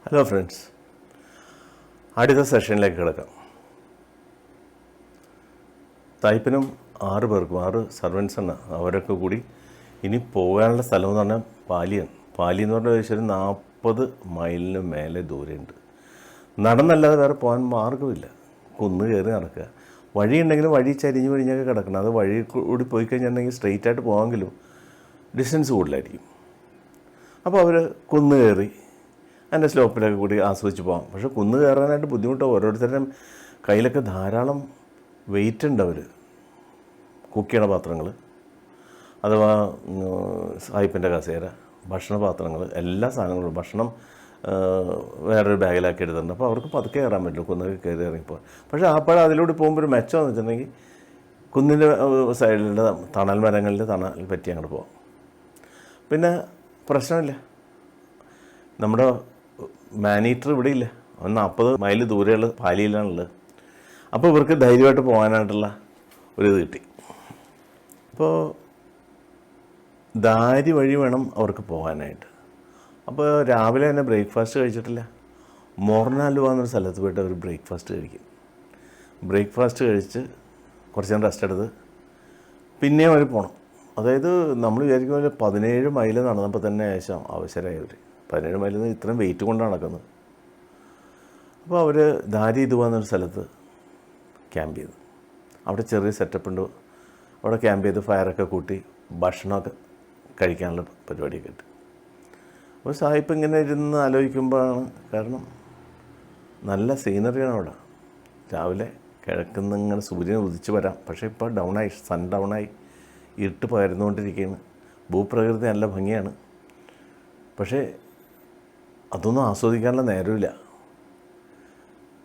Hello friends, അടുത്ത സെഷനിലേക്ക് കിടക്കാം. തായ്പിനും 6 പേർക്കും 6 സർവൻസ് ആണ്. അവരൊക്കെ കൂടി ഇനി പോകാനുള്ള സ്ഥലം എന്ന് പറഞ്ഞാൽ പാലിയാണ്. പാലി എന്ന് പറഞ്ഞാൽ ഏകദേശം 40 മൈലിന് മേലെ ദൂരമുണ്ട്. നടന്നല്ലാതെ വേറെ പോകാൻ മാർഗ്ഗമില്ല. കുന്ന് കയറി നടക്കുക. വഴിയുണ്ടെങ്കിലും വഴി ചരിഞ്ഞ് പിഴിഞ്ഞൊക്കെ കിടക്കണം. അത് വഴി കൂടി പോയി കഴിഞ്ഞിട്ടുണ്ടെങ്കിൽ സ്ട്രെയിറ്റ് ആയിട്ട് പോകാമെങ്കിലും ഡിസ്റ്റൻസ് കൂടുതലായിരിക്കും. അപ്പോൾ അവർ കുന്ന് കയറി അതിൻ്റെ സ്ലോപ്പിലൊക്കെ കൂടി ആസ്വദിച്ച് പോകാം. പക്ഷേ കുന്ന് കയറാനായിട്ട് ബുദ്ധിമുട്ടാണ്. ഓരോരുത്തരുടെയും കയ്യിലൊക്കെ ധാരാളം വെയിറ്റ് ഉണ്ട്. അവർ കുക്ക് ചെയ്യണ പാത്രങ്ങൾ, അഥവാ സായിപ്പിൻ്റെ കസേര, ഭക്ഷണപാത്രങ്ങൾ, എല്ലാ സാധനങ്ങളും ഭക്ഷണം വേറൊരു ബാഗിലാക്കി എടുത്തിട്ടുണ്ട്. അപ്പോൾ അവർക്ക് പതുക്കെ കയറാൻ പറ്റില്ല, കുന്നൊക്കെ കയറി ഇറങ്ങിപ്പോൾ. പക്ഷേ അപ്പോഴും അതിലൂടെ പോകുമ്പോൾ ഒരു മെച്ചമെന്ന് വെച്ചിട്ടുണ്ടെങ്കിൽ കുന്നിൻ്റെ സൈഡിലുള്ള തണൽ മരങ്ങളിൽ തണൽ പറ്റി അങ്ങോട്ട് പോകാം. പിന്നെ പ്രശ്നമില്ല, നമ്മുടെ മാനീറ്റർ ഇവിടെ ഇല്ല. 40 മൈൽ ദൂരെയുള്ള പാലിയിലാണുള്ളത്. അപ്പോൾ ഇവർക്ക് ധൈര്യമായിട്ട് പോകാനായിട്ടുള്ള ഒരിത് കിട്ടി. അപ്പോൾ ദാരി വഴി വേണം അവർക്ക് പോകാനായിട്ട്. അപ്പോൾ രാവിലെ തന്നെ ബ്രേക്ക്ഫാസ്റ്റ് കഴിച്ചിട്ടില്ല. മോർണാലുവ എന്നൊരു സ്ഥലത്ത് പോയിട്ട് അവർ ബ്രേക്ക്ഫാസ്റ്റ് കഴിക്കും. ബ്രേക്ക്ഫാസ്റ്റ് കഴിച്ച് കുറച്ച് നേരം റെസ്റ്റ് എടുത്ത് പിന്നെയും അവർ പോകണം. അതായത് നമ്മൾ വിചാരിക്കുന്ന 17 മൈൽ നടന്നപ്പോൾ തന്നെ ഏകദേശം അവസരമായി. അവർ 17 മൈലിൽ നിന്ന് ഇത്രയും വെയിറ്റ് കൊണ്ടാണ് നടക്കുന്നത്. അപ്പോൾ അവർ ദാരി ഇതുവ എന്നൊരു സ്ഥലത്ത് ക്യാമ്പ് ചെയ്തു. അവിടെ ചെറിയ സെറ്റപ്പ് ഉണ്ട്. അവിടെ ക്യാമ്പ് ചെയ്ത് ഫയറൊക്കെ കൂട്ടി ഭക്ഷണമൊക്കെ കഴിക്കാനുള്ള പരിപാടിയൊക്കെ ഇട്ട്. അപ്പോൾ സായിപ്പ് ഇങ്ങനെ ഇരുന്ന് ആലോചിക്കുമ്പോഴാണ്, കാരണം നല്ല സീനറിയാണ് അവിടെ. രാവിലെ കിഴക്കുന്ന് ഇങ്ങനെ സൂര്യൻ ഉദിച്ച് വരാം. പക്ഷേ ഇപ്പോൾ ഡൗണായി, സൺ ഡൗണായി, ഇരുട്ട് പകർന്നുകൊണ്ടിരിക്കുകയാണ്. ഭൂപ്രകൃതി നല്ല ഭംഗിയാണ്. പക്ഷേ അതൊന്നും ആസ്വദിക്കാനുള്ള നേരമില്ല.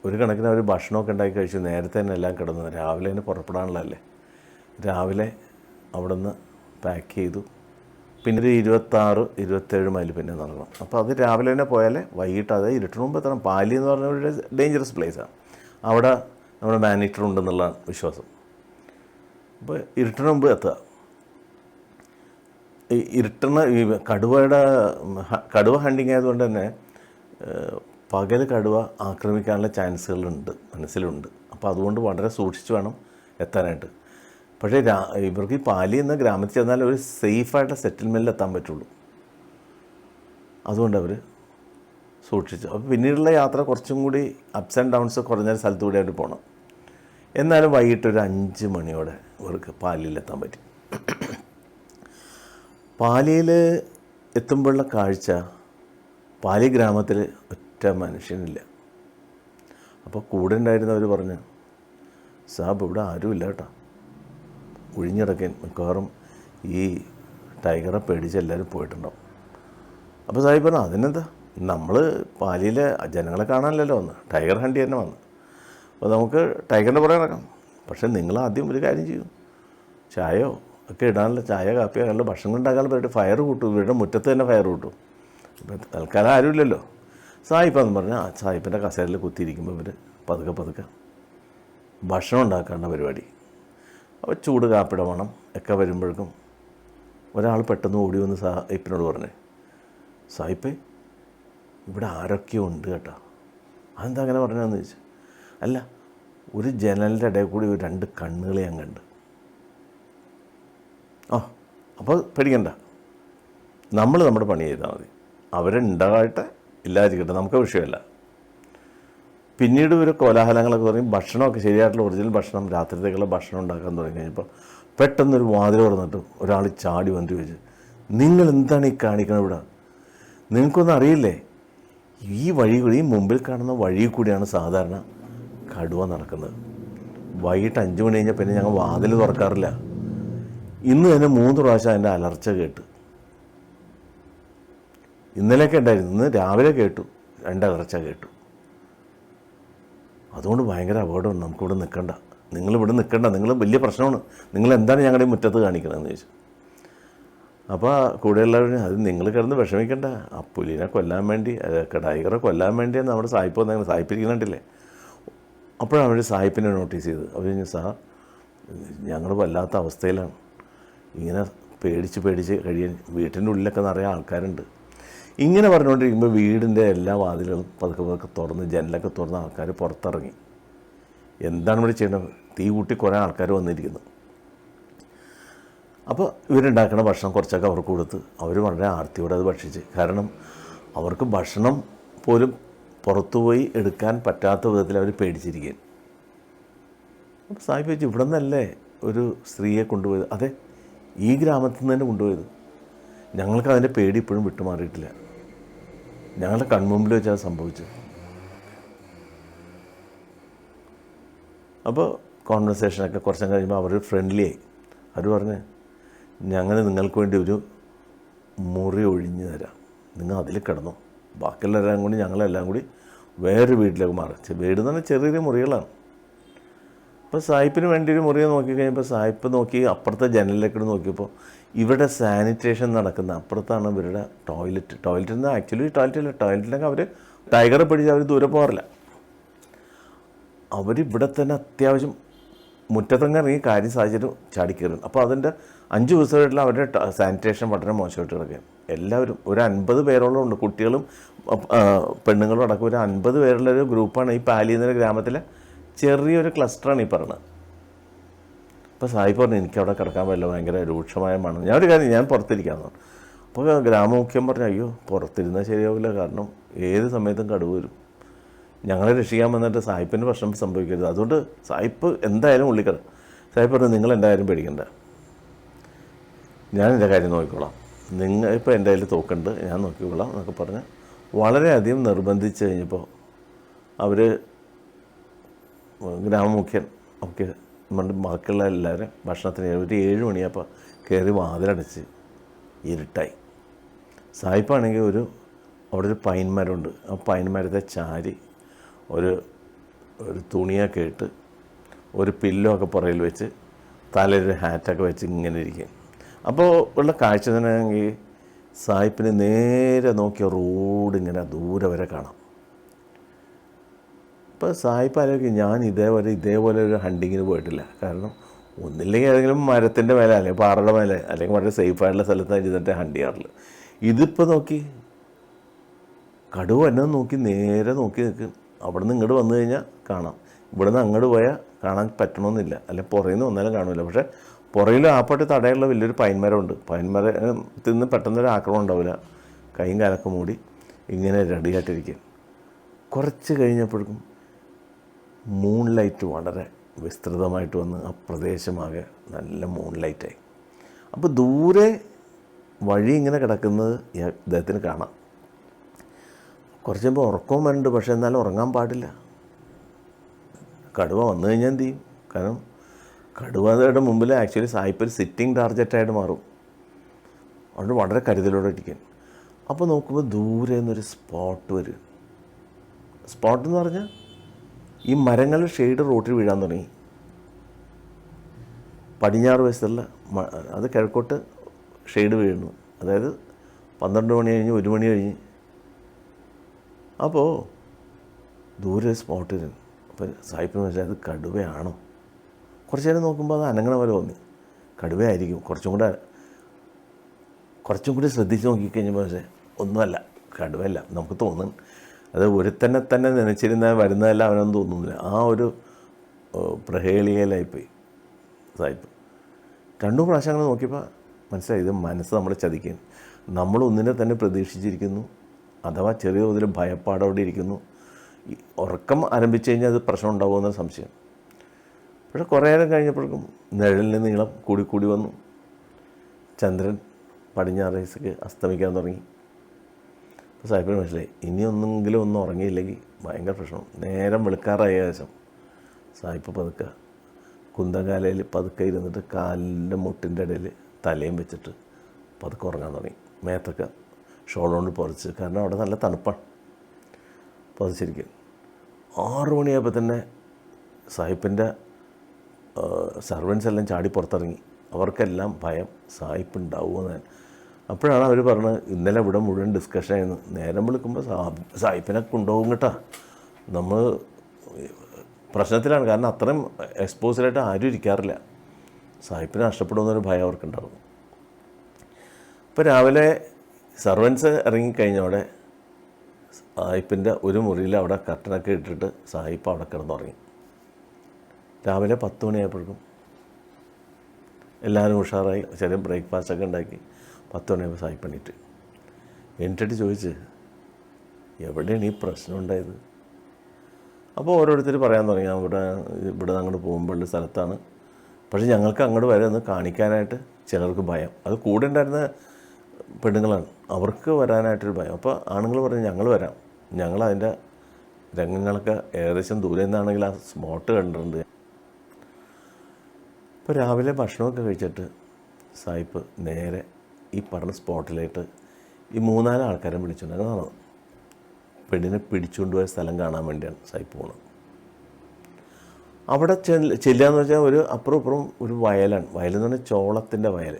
ഒരു കണക്കിന് അവർ ഭക്ഷണമൊക്കെ ഉണ്ടാക്കി കഴിച്ചു. നേരത്തെ തന്നെ എല്ലാം കിടന്നു. രാവിലെ തന്നെ പുറപ്പെടാനുള്ളതല്ലേ. രാവിലെ അവിടെ നിന്ന് പാക്ക് ചെയ്തു. പിന്നെ ഒരു 26-27 മൈൽ പിന്നെ നടക്കണം. അപ്പോൾ അത് രാവിലെ തന്നെ പോയാലേ വൈകിട്ട്, അത് ഇരുട്ടിന് മുമ്പ് എത്തണം. പാലി എന്ന് പറഞ്ഞ ഒരു ഡേഞ്ചറസ് പ്ലേസാണ്. അവിടെ നമ്മുടെ മാനീറ്റർ ഉണ്ടെന്നുള്ളതാണ് വിശ്വാസം. അപ്പോൾ ഇരുട്ടിന് മുമ്പ് എത്തുക. ഈ ഈ കടുവ ഹണ്ടിങ് ആയതുകൊണ്ട് തന്നെ പകൽ കടുവ ആക്രമിക്കാനുള്ള ചാൻസുകളുണ്ട്, മനസ്സിലുണ്ട്. അപ്പോൾ അതുകൊണ്ട് വളരെ സൂക്ഷിച്ച് വേണം എത്താനായിട്ട്. പക്ഷേ ഇവർക്ക് ഈ പാലി എന്ന ഗ്രാമത്തിൽ ചെന്നാൽ ഒരു സേഫായിട്ട് സെറ്റിൽമെൻറ്റിൽ എത്താൻ പറ്റുള്ളൂ. അതുകൊണ്ട് അവർ സൂക്ഷിച്ചു. അപ്പോൾ പിന്നീടുള്ള യാത്ര കുറച്ചും കൂടി അപ്സ് ആൻഡ് ഡൗൺസ് കുറഞ്ഞ സ്ഥലത്തു കൂടി അവർ പോകണം. എന്നാലും വൈകിട്ട് ഒരു 5 മണിയോടെ ഇവർക്ക് പാലിയിലെത്താൻ പറ്റി. പാലിയിൽ എത്തുമ്പോഴുള്ള കാഴ്ച, പാലി ഗ്രാമത്തിൽ ഒറ്റ മനുഷ്യനില്ല. അപ്പോൾ കൂടെ ഉണ്ടായിരുന്നവർ പറഞ്ഞു, സാബ് ഇവിടെ ആരുമില്ല കേട്ടോ, ഒഴിഞ്ഞിടക്കാൻ മിക്കവാറും ഈ ടൈഗറെ പേടിച്ച് എല്ലാവരും പോയിട്ടുണ്ടാവും. അപ്പോൾ സാഹിബ് പറഞ്ഞു, അതിനെന്താ, നമ്മൾ പാലിയിലെ ജനങ്ങളെ കാണാനല്ലോ വന്ന്, ടൈഗർ ഹണ്ടി തന്നെ വന്ന്. അപ്പോൾ നമുക്ക് ടൈഗറിൻ്റെ പുറകെ നടക്കാം. പക്ഷേ നിങ്ങൾ ആദ്യം ഒരു കാര്യം ചെയ്യും, ചായയോ ഒക്കെ ഇടാനുള്ള, ചായ കാപ്പി ആകാനുള്ള, ഭക്ഷണം ഉണ്ടാക്കാനുള്ള പരിപാടി, ഫയർ കൂട്ടും. ഇവരുടെ മുറ്റത്ത് തന്നെ ഫയർ കൂട്ടും. ഇപ്പം തൽക്കാലം ആരുമില്ലല്ലോ. സായിപ്പെന്ന് പറഞ്ഞാൽ സായിപ്പിൻ്റെ കസേരയിൽ കുത്തിയിരിക്കുമ്പോൾ ഇവർ പതുക്കെ ഭക്ഷണം ഉണ്ടാക്കാനുള്ള പരിപാടി. അപ്പോൾ ചൂട് കാപ്പിയുടെ മണം ഒക്കെ വരുമ്പോഴേക്കും ഒരാൾ പെട്ടെന്ന് ഓടി വന്ന് സായിപ്പിനോട് പറഞ്ഞേ, സായിപ്പേ ഇവിടെ ആരൊക്കെയോ ഉണ്ട് കേട്ടോ. അതെന്താ അങ്ങനെ പറഞ്ഞതെന്ന് ചോദിച്ചു. അല്ല, ഒരു ജനലിൻ്റെ ഇടയിൽ കൂടി 2 കണ്ണുകൾ ഞാൻ കണ്ട്. അപ്പോൾ പേടിക്കണ്ട, നമ്മൾ നമ്മുടെ പണി ചെയ്താൽ മതി. അവരുണ്ടാകട്ടെ ഇല്ലാതിരിക്കട്ടെ, നമുക്ക് വിഷയമല്ല. പിന്നീട് ഒരു കോലാഹലങ്ങളൊക്കെ പറയും. ഭക്ഷണമൊക്കെ ശരിയായിട്ടുള്ള ഒറിജിനൽ ഭക്ഷണം, രാത്രിത്തേക്കുള്ള ഭക്ഷണം ഉണ്ടാക്കാൻ തുടങ്ങി കഴിഞ്ഞപ്പോൾ പെട്ടെന്നൊരു വാതിൽ തുറന്നിട്ട് ഒരാൾ ചാടി വന്നിട്ട് ചോദിച്ചു, നിങ്ങൾ എന്താണ് ഈ കാണിക്കുന്നത് ഇവിടെ? നിങ്ങൾക്കൊന്നും അറിയില്ലേ, ഈ വഴി കൂടി, ഈ മുമ്പിൽ കാണുന്ന വഴി കൂടിയാണ് സാധാരണ കടുവ നടക്കുന്നത്. വൈകിട്ട് 5 മണി കഴിഞ്ഞാൽ പിന്നെ ഞങ്ങൾ വാതിൽ തുറക്കാറില്ല. ഇന്ന് തന്നെ 3 പ്രാവശ്യം അതിൻ്റെ അലർച്ച കേട്ട്. ഇന്നലെയൊക്കെ ഉണ്ടായിരുന്നു, ഇന്ന് രാവിലെ കേട്ടു, 2 അലർച്ച കേട്ടു. അതുകൊണ്ട് ഭയങ്കര അപകടമാണ്, നമുക്കിവിടെ നിൽക്കണ്ട, നിങ്ങളിവിടെ നിൽക്കണ്ട, നിങ്ങൾ വലിയ പ്രശ്നമാണ്, നിങ്ങൾ എന്താണ് ഞങ്ങളുടെ മുറ്റത്ത് കാണിക്കണമെന്ന് ചോദിച്ചു. അപ്പോൾ കൂടെയുള്ളവർ, അത് നിങ്ങൾ കിടന്ന് വിഷമിക്കണ്ട, ആ പുലിനെ കൊല്ലാൻ വേണ്ടി, ടൈഗറെ കൊല്ലാൻ വേണ്ടിയാണ് നമ്മുടെ സായിപ്പ് വന്നെങ്കിൽ, സായിപ്പിരിക്കുന്നുണ്ടില്ലേ. അപ്പോഴാണ് അവർ സായിപ്പിനെ നോട്ടീസ് ചെയ്ത്. അവർ പറഞ്ഞു, സാർ ഞങ്ങൾ വല്ലാത്ത അവസ്ഥയിലാണ്, ഇങ്ങനെ പേടിച്ച് കഴിയാൻ. വീട്ടിൻ്റെ ഉള്ളിലൊക്കെ നിറയെ ആൾക്കാരുണ്ട്. ഇങ്ങനെ പറഞ്ഞുകൊണ്ടിരിക്കുമ്പോൾ വീടിൻ്റെ എല്ലാ വാതിലുകളും പതുക്കെ പതുക്കെ തുറന്ന് ജനലൊക്കെ തുറന്ന് ആൾക്കാർ പുറത്തിറങ്ങി. എന്താണ് ഇവിടെ ചെയ്യേണ്ടത്? തീ കൂട്ടി കുറേ ആൾക്കാർ വന്നിരിക്കുന്നു. അപ്പോൾ ഇവരുണ്ടാക്കുന്ന ഭക്ഷണം കുറച്ചൊക്കെ അവർക്ക് കൊടുത്ത് അവർ വളരെ ആർത്തിയോടെ അത് ഭക്ഷിച്ച്. കാരണം അവർക്ക് ഭക്ഷണം പോലും പുറത്തുപോയി എടുക്കാൻ പറ്റാത്ത വിധത്തിൽ അവർ പേടിച്ചിരിക്കുകയാണ്. അപ്പോൾ സാഹിബ് ചോദിച്ചു, ഇവിടെ നിന്നല്ലേ ഒരു സ്ത്രീയെ കൊണ്ടുപോയത്? അതെ, ഈ ഗ്രാമത്തിൽ നിന്ന് തന്നെ കൊണ്ടുപോയത്. ഞങ്ങൾക്ക് അതിൻ്റെ പേടി ഇപ്പോഴും വിട്ടുമാറിയിട്ടില്ല. ഞങ്ങളുടെ കൺമുമ്പിൽ വെച്ചാൽ സംഭവിച്ചത്. അപ്പോൾ കോൺവെർസേഷനൊക്കെ കുറച്ചും കഴിയുമ്പോൾ അവർ ഫ്രണ്ട്ലി ആയി. അവർ പറഞ്ഞ്, ഞങ്ങൾ നിങ്ങൾക്ക് വേണ്ടി ഒരു മുറി ഒഴിഞ്ഞു തരാം, നിങ്ങൾ അതിൽ കിടന്നോ. ബാക്കിയുള്ളവരെല്ലാം കൂടി ഞങ്ങളെല്ലാം കൂടി വേറൊരു വീട്ടിലേക്ക് മാറി. വീട് എന്ന് പറഞ്ഞാൽ ചെറിയ മുറികളാണ്. അപ്പോൾ സായിപ്പിന് വേണ്ടി ഒരു മുറിയെ നോക്കിക്കഴിഞ്ഞപ്പോൾ സായിപ്പ് നോക്കി അപ്പുറത്തെ ജനലിലേക്ക് നോക്കിയപ്പോൾ ഇവിടെ സാനിറ്റേഷൻ നടക്കുന്ന അപ്പുറത്താണ് ഇവരുടെ ടോയ്ലറ്റിൽ നിന്ന് ആക്ച്വലി ടോയ്ലറ്റിലൊക്കെ അവർ ടൈഗറെ പിടിച്ച് അവർ ദൂരെ പോകാറില്ല. അവരിവിടെ തന്നെ അത്യാവശ്യം മുറ്റത്തങ്ങ് ഇറങ്ങി കാര്യം സാഹചര്യം ചാടിക്കയറും. അപ്പോൾ അതിൻ്റെ 5 ദിവസമായിട്ടുള്ള അവരുടെ സാനിറ്റേഷൻ വളരെ മോശമായിട്ട് കിടക്കുകയാണ്. എല്ലാവരും ഒരു 50 പേരോളം ഉണ്ട്, കുട്ടികളും പെണ്ണുങ്ങളും അടക്കം ഒരു 50 പേരുള്ളൊരു ഗ്രൂപ്പാണ് ഈ പാലി എന്ന ഗ്രാമത്തിലെ ചെറിയൊരു ക്ലസ്റ്ററാണ് ഈ പറഞ്ഞത്. അപ്പോൾ സാഹിബ് പറഞ്ഞു, എനിക്കവിടെ കിടക്കാൻ പറ്റില്ല, ഭയങ്കര രൂക്ഷമായ മണം. ഞാനൊരു കാര്യം, ഞാൻ പുറത്തിരിക്കാമെന്ന് പറഞ്ഞു. അപ്പോൾ ഗ്രാമമുഖ്യം പറഞ്ഞു, അയ്യോ പുറത്തിരുന്നാൽ ശരിയാവില്ല, കാരണം ഏത് സമയത്തും കടുവ വരും, ഞങ്ങളെ രക്ഷിക്കാൻ വന്നിട്ട് സാഹിബിന് പ്രശ്നം സംഭവിക്കരുത്, അതുകൊണ്ട് സാഹിബ് എന്തായാലും ഉള്ളിക്കട. സാഹിബ് പറഞ്ഞു, നിങ്ങൾ എന്തായാലും പേടിക്കണ്ട, ഞാൻ എൻ്റെ കാര്യം നോക്കിക്കോളാം, നിങ്ങൾ ഇപ്പോൾ എൻ്റെ കയ്യിൽ തോക്കുണ്ട്, ഞാൻ നോക്കിക്കോളാം എന്നൊക്കെ പറഞ്ഞ് വളരെയധികം നിർബന്ധിച്ച് കഴിഞ്ഞപ്പോൾ അവർ ഗ്രാമമുഖ്യൻ ഒക്കെ നമ്മുടെ ബാക്കിയുള്ള എല്ലാവരും ഭക്ഷണത്തിന് ഒരു 7 മണിയായപ്പോൾ കയറി വാതിലടച്ച് ഇരുട്ടായി. സായിപ്പാണെങ്കിൽ അവിടെ ഒരു പൈൻ മരമുണ്ട്, ആ പൈൻ മരത്തെ ചാരി ഒരു തുണിയൊക്കെ ഇട്ട് ഒരു പില്ലോ ഒക്കെ പുറകിൽ വെച്ച് തലയിൽ ഹാറ്റൊക്കെ വെച്ച് ഇങ്ങനെ ഇരിക്കും. അപ്പോൾ ഉള്ള കാഴ്ച തന്നെയാണെങ്കിൽ സായിപ്പിന് നേരെ നോക്കിയ റോഡ് ഇങ്ങനെ ദൂരെ വരെ കാണാം. ഇപ്പോൾ സായിപ്പ് ആലോചിക്കും, ഞാൻ ഇതേപോലെ ഒരു ഹണ്ടിങ്ങിന് പോയിട്ടില്ല. കാരണം ഒന്നില്ലെങ്കിൽ ഏതെങ്കിലും മരത്തിൻ്റെ മേലെ അല്ലെങ്കിൽ പാറയുടെ മേലെ അല്ലെങ്കിൽ വളരെ സേഫായിട്ടുള്ള സ്ഥലത്താണ് ഇരുന്നിട്ട് ഹണ്ട് ചെയ്യാറുള്ളൂ. ഇതിപ്പോൾ നോക്കി കടുവ എന്നെ നോക്കി നേരെ നോക്കി നിൽക്കും. അവിടെ നിന്ന് ഇങ്ങോട്ട് വന്നു കഴിഞ്ഞാൽ കാണാം, ഇവിടെ നിന്ന് അങ്ങോട്ട് പോയാൽ കാണാൻ പറ്റണമെന്നില്ല, അല്ലെങ്കിൽ പുറയിൽ നിന്ന് വന്നാലും കാണില്ല. പക്ഷേ പുറയിൽ ആപ്പാട്ട് തടയുള്ള വലിയൊരു പൈൻമരമുണ്ട്. പൈൻമരത്തിൽ നിന്ന് പെട്ടെന്നൊരു ആക്രമണം ഉണ്ടാവില്ല. കൈയും കാലൊക്കെ മൂടി ഇങ്ങനെ റെഡിയായിട്ടിരിക്കും. കുറച്ച് കഴിഞ്ഞപ്പോഴേക്കും മൂൺ ലൈറ്റ് വളരെ വിസ്തൃതമായിട്ട് വന്ന് ആ പ്രദേശമാകെ നല്ല മൂൺ ലൈറ്റായി. അപ്പോൾ ദൂരെ വഴി ഇങ്ങനെ കിടക്കുന്നത് ഇദ്ദേഹത്തിന് കാണാം. കുറച്ച് കഴിയുമ്പോൾ ഉറക്കവും വരുന്നുണ്ട്, പക്ഷേ എന്നാലും ഉറങ്ങാൻ പാടില്ല. കടുവ വന്നു കഴിഞ്ഞാൽ എന്ത് ചെയ്യും? കാരണം കടുവയുടെ മുമ്പിൽ ആക്ച്വലി സായിപ്പ് ഒരു സിറ്റിംഗ് ടാർഗറ്റായിട്ട് മാറും. അതുകൊണ്ട് വളരെ കരുതലോടെ ഇരിക്കാൻ. അപ്പോൾ നോക്കുമ്പോൾ ദൂരെ നിന്നൊരു സ്പോട്ട് വരും. സ്പോട്ട് എന്ന് പറഞ്ഞാൽ ഈ മരങ്ങളുടെ ഷെയ്ഡ് റോട്ടിൽ വീഴാൻ തുടങ്ങി. പടിഞ്ഞാറ് വശത്തുള്ള അത് കിഴക്കോട്ട് ഷെയ്ഡ് വീഴുന്നു. അതായത് 12 മണി കഴിഞ്ഞ് 1 മണി കഴിഞ്ഞ്. അപ്പോൾ ദൂരെ സ്പോട്ട് വരും. അപ്പോൾ സായിപ്പിന് വെച്ചാൽ അത് കടുവയാണോ? കുറച്ച് നേരം നോക്കുമ്പോൾ അത് അനങ്ങണ പോലെ തോന്നി. കടുവയായിരിക്കും. കുറച്ചും കൂടി ശ്രദ്ധിച്ച് നോക്കിക്കഴിഞ്ഞപ്പോൾ പക്ഷേ ഒന്നുമല്ല, കടുവയല്ല. നമുക്ക് തോന്നുന്നു അത് തന്നെ നനച്ചിരുന്ന വരുന്നതല്ല അവനൊന്നും തോന്നുന്നില്ല. ആ ഒരു പ്രഹേളികയിലായിപ്പോയി സായിപ്പ്. 2 പ്രാവശ്യം അങ്ങനെ നോക്കിയപ്പോൾ മനസ്സിലായി, ഇത് മനസ്സ് നമ്മളെ ചതിക്കും. നമ്മൾ ഒന്നിനെ തന്നെ പ്രതീക്ഷിച്ചിരിക്കുന്നു, അഥവാ ചെറിയ തോതിൽ ഭയപ്പാടോടെ ഇരിക്കുന്നു. ഈ ഉറക്കം ആരംഭിച്ചു കഴിഞ്ഞാൽ അത് പ്രശ്നം ഉണ്ടാകുമെന്ന സംശയം. പക്ഷേ കുറേ നേരം കഴിഞ്ഞപ്പോഴേക്കും നിഴലിൻ്റെ നീളം കൂടി വന്നു. ചന്ദ്രൻ പടിഞ്ഞാറേക്ക് അസ്തമിക്കാൻ തുടങ്ങി. അപ്പോൾ സാഹിബിന് മനസ്സിലായി, ഇനിയൊന്നെങ്കിലും ഒന്നും ഉറങ്ങിയില്ലെങ്കിൽ ഭയങ്കര പ്രശ്നം. നേരം വെളുക്കാറായ ശേഷം സാഹിബ് പതുക്കെ കുന്തകാലയിൽ പതുക്കെ ഇരുന്നിട്ട് കാലിൻ്റെ മുട്ടിൻ്റെ ഇടയിൽ തലയും വെച്ചിട്ട് പതുക്കെ ഉറങ്ങാൻ തുടങ്ങി. മേത്തൊക്കെ ഷോൾ കൊണ്ട് പൊറിച്ച്, കാരണം അവിടെ നല്ല തണുപ്പാണ്. പൊതിച്ചിരിക്കും. 6 മണിയായപ്പോൾ തന്നെ സാഹിബിൻ്റെ സർവൻസ് എല്ലാം ചാടി പുറത്തിറങ്ങി. അവർക്കെല്ലാം ഭയം സായിപ്പ് ഉണ്ടാവുമെന്ന്. അപ്പോഴാണ് അവർ പറഞ്ഞത്, ഇന്നലെ ഇവിടെ മുഴുവൻ ഡിസ്കഷൻ ആയിരുന്നു, നേരം വിളിക്കുമ്പോൾ സായിപ്പിനെ കൊണ്ടുപോകും കേട്ടോ, നമ്മൾ പ്രശ്നത്തിലാണ്. കാരണം അത്രയും എക്സ്പോസ്ഡായിട്ട് ആരും ഇരിക്കാറില്ല, സായിപ്പിനെ നഷ്ടപ്പെടുമെന്നൊരു ഭയം അവർക്കുണ്ടാവും. ഇപ്പോൾ രാവിലെ സർവൻസ് ഇറങ്ങിക്കഴിഞ്ഞോടെ സായിപ്പിൻ്റെ ഒരു മുറിയിൽ അവിടെ കർട്ടനൊക്കെ ഇട്ടിട്ട് സായിപ്പ് അവിടെ കിടന്നുറങ്ങി. രാവിലെ 10 മണിയായപ്പോഴേക്കും എല്ലാവരും ഉഷാറായി, ചെറിയ ബ്രേക്ക്ഫാസ്റ്റൊക്കെ ഉണ്ടാക്കി. 10 മണിയായപ്പോൾ സായിപ്പ് എണീറ്റിട്ട് ചോദിച്ച്, എവിടെയാണ് ഈ പ്രശ്നം ഉണ്ടായത്? അപ്പോൾ ഓരോരുത്തർ പറയാൻ തുടങ്ങി, ഇവിടെ അങ്ങോട്ട് പോകുമ്പോഴുള്ള സ്ഥലത്താണ്, പക്ഷേ ഞങ്ങൾക്ക് അങ്ങോട്ട് വരെ ഒന്ന് കാണിക്കാനായിട്ട് ചിലർക്ക് ഭയം. അത് കൂടെ ഉണ്ടായിരുന്ന പെണ്ണുങ്ങളാണ്, അവർക്ക് വരാനായിട്ടൊരു ഭയം. അപ്പോൾ ആണുങ്ങൾ പറഞ്ഞു, ഞങ്ങൾ വരാം, ഞങ്ങളതിൻ്റെ രംഗങ്ങളൊക്കെ ഏകദേശം ദൂരെ നിന്നാണെങ്കിൽ ആ സ്പോട്ട് കണ്ടിട്ടുണ്ട്. ഇപ്പോൾ രാവിലെ ഭക്ഷണമൊക്കെ കഴിച്ചിട്ട് സായിപ്പ് നേരെ ഈ പറഞ്ഞ സ്പോട്ടിലേക്ക് ഈ 3-4 ആൾക്കാരെ വിളിച്ചുകൊണ്ട് നടന്നു. പെണ്ണിനെ പിടിച്ചുകൊണ്ടുപോയ സ്ഥലം കാണാൻ വേണ്ടിയാണ് സായിപ്പ് പോകുന്നത്. അവിടെ ചെല്ലുകയെന്ന് വെച്ചാൽ ഒരു അപ്പുറം ഒരു വയലാണ്. വയലെന്ന് പറഞ്ഞാൽ ചോളത്തിൻ്റെ വയൽ.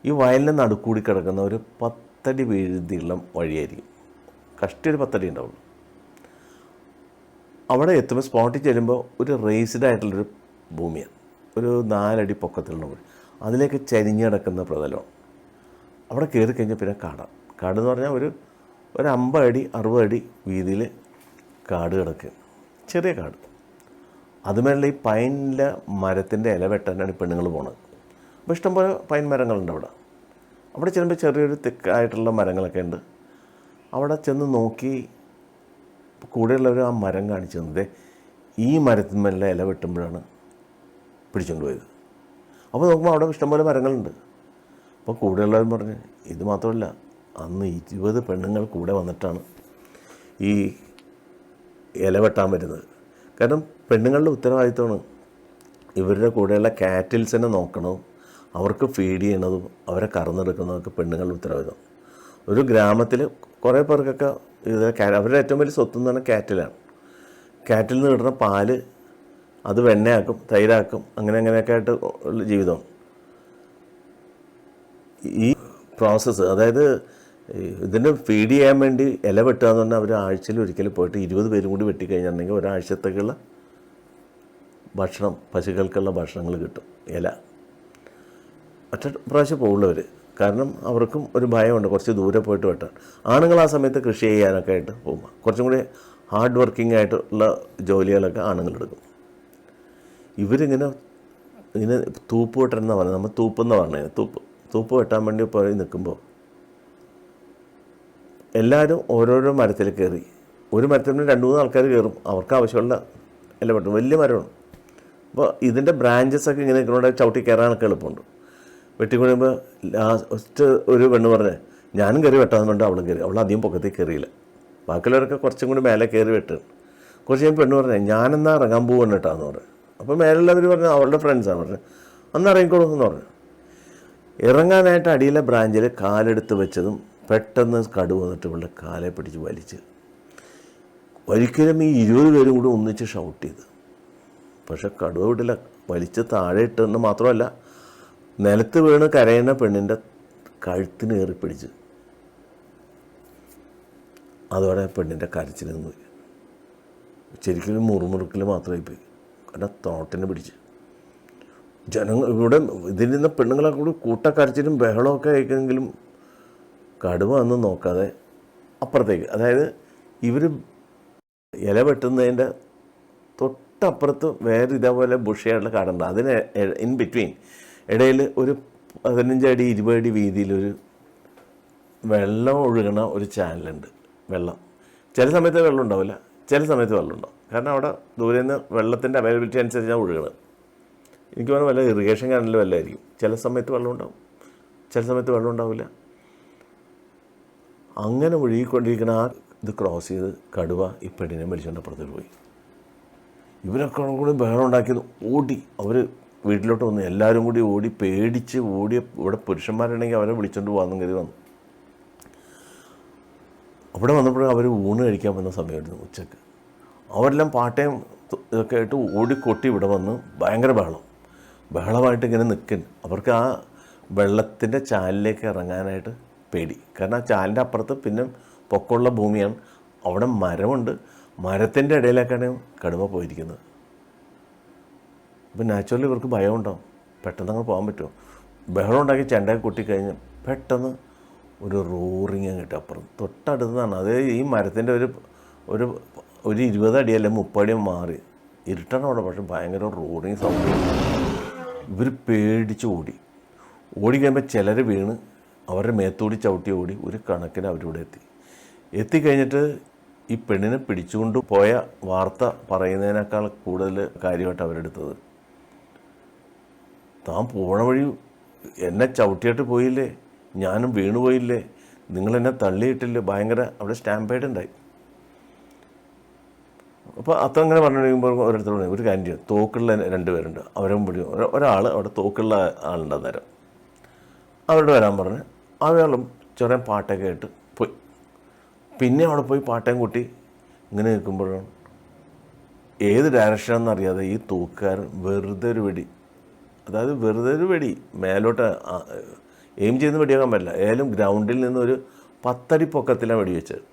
ഈ വയലിൻ്റെ നടുക്കൂടി കിടക്കുന്ന ഒരു 10 അടി വീതിയുള്ള വഴിയായിരിക്കും. കഷ്ടി ഒരു 10 അടി ഉണ്ടാവുള്ളൂ. അവിടെ എത്തുമ്പോൾ സ്പോട്ടിൽ ചെല്ലുമ്പോൾ ഒരു റേസ്ഡ് ആയിട്ടുള്ളൊരു ഭൂമിയാണ്, ഒരു 4 അടി പൊക്കത്തിലുള്ള വഴി. അതിലേക്ക് ചരിഞ്ഞ് കിടക്കുന്ന പ്രതലമാണ്. അവിടെ കയറി കഴിഞ്ഞാൽ പിന്നെ കാടെന്ന് പറഞ്ഞാൽ ഒരു 50 അടി 60 അടി വീതിയിൽ കാട് കിടക്കുക, ചെറിയ കാട്. അതുമേലുള്ള ഈ പൈനിലെ മരത്തിൻ്റെ ഇല വെട്ടാനാണ് പെണ്ണുങ്ങൾ പോണത്. അപ്പോൾ ഇഷ്ടംപോലെ പൈൻ മരങ്ങളുണ്ട് അവിടെ. അവിടെ ചെല്ലുമ്പോൾ ചെറിയൊരു തിക്കായിട്ടുള്ള മരങ്ങളൊക്കെ ഉണ്ട്. അവിടെ ചെന്ന് നോക്കി കൂടെയുള്ളവർ ആ മരം കാണിച്ചു തന്നത് ഈ മരത്തിന്മേലുള്ള ഇല വെട്ടുമ്പോഴാണ് പിടിച്ചുകൊണ്ട് പോയത്. അപ്പോൾ നോക്കുമ്പോൾ അവിടെ ഇഷ്ടംപോലെ മരങ്ങളുണ്ട്. അപ്പോൾ കൂടെയുള്ളവർ പറഞ്ഞ്, ഇത് മാത്രമല്ല, അന്ന് 20 പെണ്ണുങ്ങൾ കൂടെ വന്നിട്ടാണ് ഈ ഇല വെട്ടാൻ വരുന്നത്. കാരണം പെണ്ണുങ്ങളുടെ ഉത്തരവാദിത്തമാണ് ഇവരുടെ കൂടെയുള്ള കാറ്റിൽസിനെ നോക്കണതും അവർക്ക് ഫീഡ് ചെയ്യണതും അവരെ കറന്നെടുക്കുന്നതൊക്കെ പെണ്ണുങ്ങളുടെ ഉത്തരവാദിത്തം. ഒരു ഗ്രാമത്തിൽ കുറേ പേർക്കൊക്കെ ഇത് അവരുടെ ഏറ്റവും വലിയ സ്വത്ത് എന്ന് പറഞ്ഞാൽ കാറ്റിലാണ്. കാറ്റിൽ നിന്ന് കിട്ടുന്ന പാല് അത് വെണ്ണയാക്കും, തൈരാക്കും, അങ്ങനെയൊക്കെ ആയിട്ട് ഉള്ള ജീവിതമാണ്. ഈ പ്രോസസ്സ്, അതായത് ഇതിന് ഫീഡ് ചെയ്യാൻ വേണ്ടി ഇല വെട്ടുക എന്ന് പറഞ്ഞാൽ അവർ ആഴ്ചയിൽ ഒരിക്കൽ പോയിട്ട് 20 പേരും കൂടി വെട്ടിക്കഴിഞ്ഞിട്ടുണ്ടെങ്കിൽ ഒരാഴ്ചത്തേക്കുള്ള ഭക്ഷണം, പശുക്കൾക്കുള്ള ഭക്ഷണങ്ങൾ കിട്ടും. ഇല ഒറ്റ പ്രാവശ്യം പോകുള്ളവർ. കാരണം അവർക്കും ഒരു ഭയമുണ്ട്, കുറച്ച് ദൂരെ പോയിട്ട് വെട്ടാൻ. ആണുങ്ങൾ ആ സമയത്ത് കൃഷി ചെയ്യാനൊക്കെ ആയിട്ട് പോകുമ്പോൾ കുറച്ചും കൂടി ഹാർഡ് വർക്കിംഗ് ആയിട്ടുള്ള ജോലികളൊക്കെ ആണുങ്ങളെടുക്കും. ഇവരിങ്ങനെ തൂപ്പ് വെട്ടണമെന്നാണ് പറയുന്നത്. നമ്മൾ തൂപ്പെന്ന് പറഞ്ഞത് തൂപ്പ് വെട്ടാൻ വേണ്ടി പോയി നിൽക്കുമ്പോൾ എല്ലാവരും ഓരോരോ മരത്തിൽ കയറി. ഒരു മരത്തിൽ 2-3 ആൾക്കാർ കയറും, അവർക്ക് ആവശ്യമുള്ള ഇല വെട്ടും. വലിയ മരമാണ്. അപ്പോൾ ഇതിൻ്റെ ബ്രാഞ്ചസൊക്കെ ഇങ്ങനെ നിൽക്കുന്നതുകൊണ്ട് ചവിട്ടി കയറാനൊക്കെ എളുപ്പമുണ്ട്. വെട്ടിക്കൊഴിയുമ്പോൾ ലാസ്റ്റ് ഒരു പെണ്ണ് പറഞ്ഞേ, ഞാനും കയറി വെട്ടാന്ന് പറഞ്ഞിട്ട് അവളും കയറി. അവൾ അധികം പൊക്കത്തിൽ കയറിയില്ല. ബാക്കിയുള്ളവരൊക്കെ കുറച്ചും കൂടി മേലെ കയറി വെട്ടും. കുറച്ച് കഴിയുമ്പോൾ പെണ്ണ് പറഞ്ഞേ, ഞാനെന്നാ ഇറങ്ങാൻ പോവുകയാണ് കേട്ടാന്ന് പറഞ്ഞു. അപ്പോൾ മേലുള്ളവർ പറഞ്ഞു അവളുടെ ഫ്രണ്ട്സാണ് പറഞ്ഞത്, അന്ന് ഇറങ്ങിക്കോളൂ എന്ന് പറഞ്ഞു. ഇറങ്ങാനായിട്ട് അടിയിലെ ബ്രാഞ്ചിൽ കാലെടുത്ത് വെച്ചതും പെട്ടെന്ന് കടുവ വന്നിട്ട് ഇവളുടെ കാലെ പിടിച്ച് ഒരിക്കലും ഈ 20 പേരും കൂടി ഒന്നിച്ച് ഷൗട്ട് ചെയ്ത്. പക്ഷെ കടുവ വിട്ടില്ല, വലിച്ച് താഴെ ഇട്ടെന്ന് മാത്രമല്ല, നിലത്ത് വീണ് കരയുന്ന പെണ്ണിൻ്റെ കഴുത്തിന് കയറി പിടിച്ച്. അതോടെ പെണ്ണിൻ്റെ കരച്ചിൽ നിന്ന് പോയി. ശരിക്കും മുറുമുറുക്കിൽ മാത്രമായി പോയി. കാരണം തോട്ടിനെ പിടിച്ച് ഇവിടെ ഇതിൽ നിന്ന് പെണ്ണുങ്ങളെ കൂടി കൂട്ടക്കരച്ചിലും ബഹളമൊക്കെ ആയിക്കെങ്കിലും കടുവ ഒന്നും നോക്കാതെ അപ്പുറത്തേക്ക്, അതായത് ഇവർ ഇല വെട്ടുന്നതിൻ്റെ തൊട്ടപ്പുറത്ത് വേറെ ഇതേപോലെ ബുഷിയായിട്ടുള്ള കാടുണ്ട്. അതിന് ഇൻ ബിറ്റ്വീൻ ഇടയിൽ ഒരു 15 അടി 20 അടി വീതിയിലൊരു വെള്ളം ഒഴുകണ ഒരു ചാനലുണ്ട്. വെള്ളം ചില സമയത്ത് വെള്ളം ഉണ്ടാവില്ല, ചില സമയത്ത് വെള്ളം ഉണ്ടാവും. കാരണം അവിടെ ദൂരെ നിന്ന് വെള്ളത്തിൻ്റെ അവൈലബിലിറ്റി അനുസരിച്ചാണ് ഒഴുകണത്. എനിക്ക് പറഞ്ഞാൽ വല്ല ഇറിഗേഷൻ കാനലിൽ വല്ലതായിരിക്കും. ചില സമയത്ത് വെള്ളം ഉണ്ടാവും, ചില സമയത്ത് വെള്ളം ഉണ്ടാവില്ല. അങ്ങനെ ഒഴുകിക്കൊണ്ടിരിക്കുന്ന ആ ഇത് ക്രോസ് ചെയ്ത് കടുവ ഈ പെണ്ണിനെ മേടിച്ചുകൊണ്ട് അപ്പുറത്തേക്ക് പോയി. ഇവരൊക്കെ കൂടി ബഹളം ഉണ്ടാക്കിയത് ഓടി. അവർ വീട്ടിലോട്ട് വന്നു, എല്ലാവരും കൂടി ഓടി, പേടിച്ച് ഓടി. ഇവിടെ പുരുഷന്മാരുണ്ടെങ്കിൽ അവരെ വിളിച്ചുകൊണ്ട് പോകാമെന്നും കരുതി വന്നു. അവിടെ വന്നപ്പോഴും അവർ ഊണ് കഴിക്കാൻ വന്ന സമയമായിരുന്നു, ഉച്ചക്ക്. അവരെല്ലാം പാട്ടയും ഇതൊക്കെ ആയിട്ട് ഓടിക്കൊട്ടി ഇവിടെ വന്ന് ഭയങ്കര ബഹളമായിട്ട് ഇങ്ങനെ നിൽക്കും. അവർക്ക് ആ വെള്ളത്തിൻ്റെ ചാലിലേക്ക് ഇറങ്ങാനായിട്ട് പേടി. കാരണം ആ ചാലിൻ്റെ അപ്പുറത്ത് പിന്നെ പൊക്കമുള്ള ഭൂമിയാണ്, അവിടെ മരമുണ്ട്. മരത്തിൻ്റെ ഇടയിലേക്കാണ് കടുവ പോയിരിക്കുന്നത്. അപ്പോൾ നാച്ചുറലി ഇവർക്ക് ഭയം ഉണ്ടാവും, പെട്ടെന്ന് അങ്ങ് പോകാൻ പറ്റുമോ? ബഹളം ഉണ്ടാക്കി ചെണ്ടയൊക്കെ കൊട്ടിക്കഴിഞ്ഞ് പെട്ടെന്ന് ഒരു റോറിങ് കിട്ടും അപ്പുറം തൊട്ടടുത്താണ്. അത് ഈ മരത്തിൻ്റെ ഒരു ഒരു ഒരു 20 അടിയല്ല 30 അടി മാറി ഇരുട്ടാണ് അവിടെ. പക്ഷെ ഭയങ്കര റോറിങ് സൗണ്ട്. ഇവർ പേടിച്ച് ഓടിക്കഴിയുമ്പോൾ ചിലർ വീണ് അവരുടെ മേത്തോടി ചവിട്ടി ഓടി. ഒരു കണക്കിന് അവരിവിടെ എത്തിക്കഴിഞ്ഞിട്ട് ഈ പെണ്ണിനെ പിടിച്ചുകൊണ്ട് പോയ വാർത്ത പറയുന്നതിനേക്കാൾ കൂടുതൽ കാര്യമായിട്ട് അവരെടുത്തത്, താൻ പോണ വഴി എന്നെ ചവിട്ടിയിട്ട് പോയില്ലേ, ഞാനും വീണുപോയില്ലേ, നിങ്ങളെന്നെ തള്ളിയിട്ടില്ലേ. ഭയങ്കര അവിടെ സ്റ്റാമ്പേഡ് ഉണ്ടായി. അപ്പോൾ അത്ര അങ്ങനെ പറഞ്ഞു കഴിയുമ്പോൾ ഓരോരുത്തർ പറഞ്ഞു ഒരു കാര്യം ചെയ്യും, തോക്കുള്ള 2 പേരുണ്ട്, അവരും പിടി. ഒരാൾ അവിടെ തോക്കുള്ള ആളുണ്ട് അന്നേരം. അവരോട് വരാൻ പറഞ്ഞ് അയാളും ചെറിയ പാട്ടൊക്കെ ആയിട്ട് പോയി. പിന്നെ അവിടെ പോയി പാട്ടയും കൂട്ടി ഇങ്ങനെ നിൽക്കുമ്പോഴാണ് ഏത് ഡയറക്ഷനാണെന്നറിയാതെ ഈ തോക്കുകാരൻ വെറുതെ ഒരു വെടി, അതായത് വെറുതെ ഒരു വെടി മേലോട്ട് എയിം ചെയ്ത് വെടിയാക്കാൻ പറ്റില്ല. ഏതായാലും ഗ്രൗണ്ടിൽ നിന്ന് ഒരു 10 അടി പൊക്കത്തിലാണ് വെടിവെച്ചത്.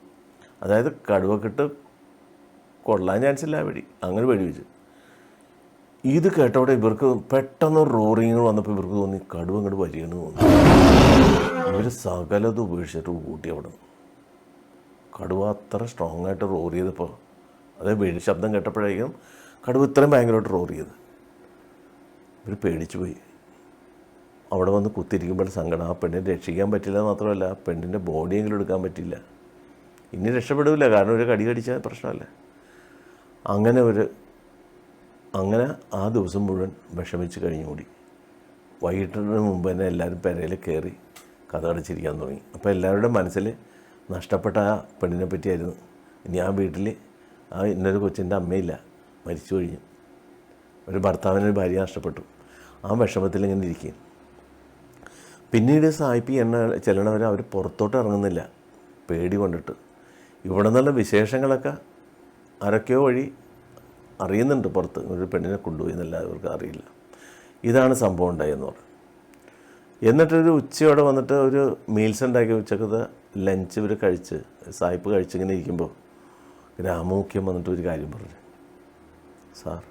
അതായത് കടുവക്കിട്ട് കൊള്ളാൻ ചാൻസ് ഇല്ല വെടി. അങ്ങനെ വെടിവെച്ച്. ഇത് കേട്ടവിടെ ഇവർക്ക് പെട്ടെന്ന് റോറിങ്ങുകൾ വന്നപ്പോൾ ഇവർക്ക് തോന്നി കടുവ അങ്ങോട്ട് വരികയെന്ന് തോന്നി. ഇവർ സകലത് ഉപേക്ഷിച്ചിട്ട് കൂട്ടി അവിടെ. കടുവ അത്ര സ്ട്രോങ് ആയിട്ട് റോർ ചെയ്തപ്പോൾ, അതായത് വെടി ശബ്ദം കേട്ടപ്പോഴേക്കും കടുവ ഇത്രയും ഭയങ്കരമായിട്ട് റോർ ചെയ്ത് ഇവർ പേടിച്ചു പോയി. അവിടെ വന്ന് കുത്തിരിക്കുമ്പോൾ സങ്കടം. ആ പെണ്ണിനെ രക്ഷിക്കാൻ പറ്റില്ല മാത്രമല്ല പെണ്ണിൻ്റെ ബോഡിയെങ്കിലും എടുക്കാൻ പറ്റില്ല. ഇനി രക്ഷപ്പെടില്ല, കാരണം ഒരു കടി കടിച്ചാൽ പ്രശ്നമല്ല. അങ്ങനെ ആ ദിവസം മുഴുവൻ വിഷമിച്ച് കഴിഞ്ഞുകൂടി. വൈകിട്ടിന് മുമ്പ് തന്നെ എല്ലാവരും പെരയിൽ കയറി കഥ അടച്ചിരിക്കാൻ തുടങ്ങി. അപ്പോൾ എല്ലാവരുടെ മനസ്സിൽ നഷ്ടപ്പെട്ട ആ പെണ്ണിനെ പറ്റിയായിരുന്നു. ഇനി ആ വീട്ടിൽ ആ ഇന്നൊരു കൊച്ചിൻ്റെ അമ്മയില്ല, മരിച്ചു കഴിഞ്ഞു. ഒരു ഭർത്താവിനൊരു ഭാര്യ നഷ്ടപ്പെട്ടു. ആ വിഷമത്തിൽ ഇങ്ങനെ ഇരിക്കും. പിന്നീട് സായിപ്പ് ചെല്ലണവർ അവർ പുറത്തോട്ട് ഇറങ്ങുന്നില്ല, പേടി കൊണ്ടിട്ട്. ഇവിടെ നിന്നുള്ള വിശേഷങ്ങളൊക്കെ ആരൊക്കെയോ വഴി അറിയുന്നുണ്ട്, പുറത്ത് ഒരു പെണ്ണിനെ കൊണ്ടുപോയി എന്നല്ല അവർക്ക് അറിയില്ല. ഇതാണ് സംഭവം ഉണ്ടായെന്ന് പറഞ്ഞു. എന്നിട്ടൊരു ഉച്ചയോടെ വന്നിട്ട് ഒരു മീൽസ് ഉണ്ടാക്കി ഉച്ചക്കത്തെ ലഞ്ച് ഇവർ കഴിച്ച് സായിപ്പ് കഴിച്ചിങ്ങനെ ഇരിക്കുമ്പോൾ ഗ്രാമമുഖ്യം വന്നിട്ട് ഒരു കാര്യം പറഞ്ഞു, സാർ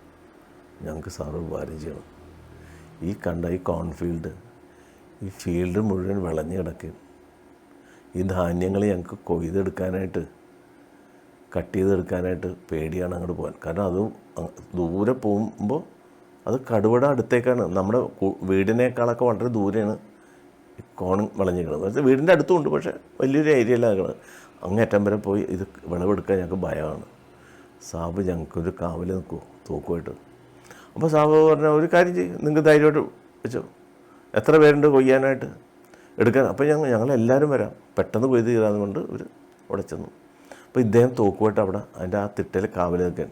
ഞങ്ങൾക്ക് സാറ് ഉപകാരം ചെയ്യണം. ഈ കണ്ട ഈ കോൺഫീൽഡ്, ഈ ഫീൽഡ് മുഴുവൻ വിളഞ്ഞ് കിടക്കും. ഈ ധാന്യങ്ങൾ ഞങ്ങൾക്ക് കൊയ്തെടുക്കാനായിട്ട് കട്ട് ചെയ്തെടുക്കാനായിട്ട് പേടിയാണ് അങ്ങോട്ട് പോകാൻ. കാരണം അത് ദൂരെ പോകുമ്പോൾ അത് കടുവയുടെ അടുത്തേക്കാണ്, നമ്മുടെ വീടിനേക്കാളൊക്കെ വളരെ ദൂരെയാണ് കോൺ വിളഞ്ഞിരിക്കുന്നത്. വീടിൻ്റെ അടുത്തുമുണ്ട്, പക്ഷേ വലിയൊരു ഏരിയയിലാണ് കിടക്കുന്നത്. അങ്ങേറ്റം വരെ പോയി ഇത് വിളവെടുക്കാൻ ഞങ്ങൾക്ക് ഭയമാണ്. സാബ് ഞങ്ങൾക്കൊരു കാവൽ നിൽക്കുമോ തോക്കുമായിട്ട്? അപ്പോൾ സാബ് പറഞ്ഞ ഒരു കാര്യം ചെയ്യും, നിങ്ങൾക്ക് ധൈര്യമായിട്ട് വെച്ചോ, എത്ര പേരുണ്ട് കൊയ്യാനായിട്ട് എടുക്കാൻ? അപ്പോൾ ഞങ്ങളെല്ലാവരും വരാം, പെട്ടെന്ന് കൊയ്ത് തീരാന്ന് കൊണ്ട് ഒരു അവിടെ ചെന്നു. അപ്പോൾ ഇദ്ദേഹം തോക്കുമായിട്ട് അവിടെ അതിൻ്റെ ആ തിട്ടയിൽ കാവൽ നിൽക്കാൻ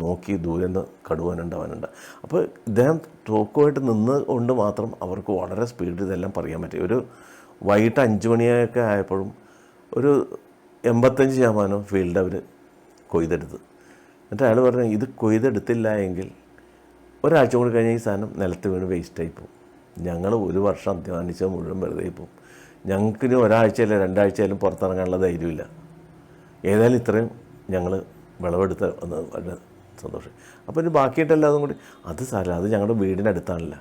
നോക്കി, ദൂരെ നിന്ന് കടുവാനുണ്ടാവാനുണ്ട്. അപ്പോൾ ഇദ്ദേഹം തോക്കുമായിട്ട് നിന്ന് കൊണ്ട് മാത്രം അവർക്ക് വളരെ സ്പീഡിൽ ഇതെല്ലാം പറയാൻ പറ്റി. ഒരു വൈകിട്ട് 5 മണിയൊക്കെ ആയപ്പോഴും ഒരു 85% ഫീൽഡ് അവർ കൊയ്തെടുത്ത്. എന്നിട്ട് അയാൾ പറഞ്ഞു, ഇത് കൊയ്തെടുത്തില്ല എങ്കിൽ ഒരാഴ്ച കൂടി കഴിഞ്ഞാൽ ഈ സാധനം നിലത്ത് വീണ് വേസ്റ്റായി പോകും. ഞങ്ങൾ ഒരു വർഷം അധ്വാനിച്ചത് മുഴുവൻ വെറുതെ പോകും. ഞങ്ങൾക്കിനി ഒരാഴ്ചയല്ല 2 ആഴ്ചയായാലും പുറത്തിറങ്ങാനുള്ള ധൈര്യമില്ല. ഏതായാലും ഇത്രയും ഞങ്ങൾ വിളവെടുത്ത വളരെ സന്തോഷം. അപ്പോൾ ഇനി ബാക്കിയിട്ടല്ല അതും കൂടി അത് സാരമില്ല, അത് ഞങ്ങളുടെ വീടിനടുത്താണല്ല.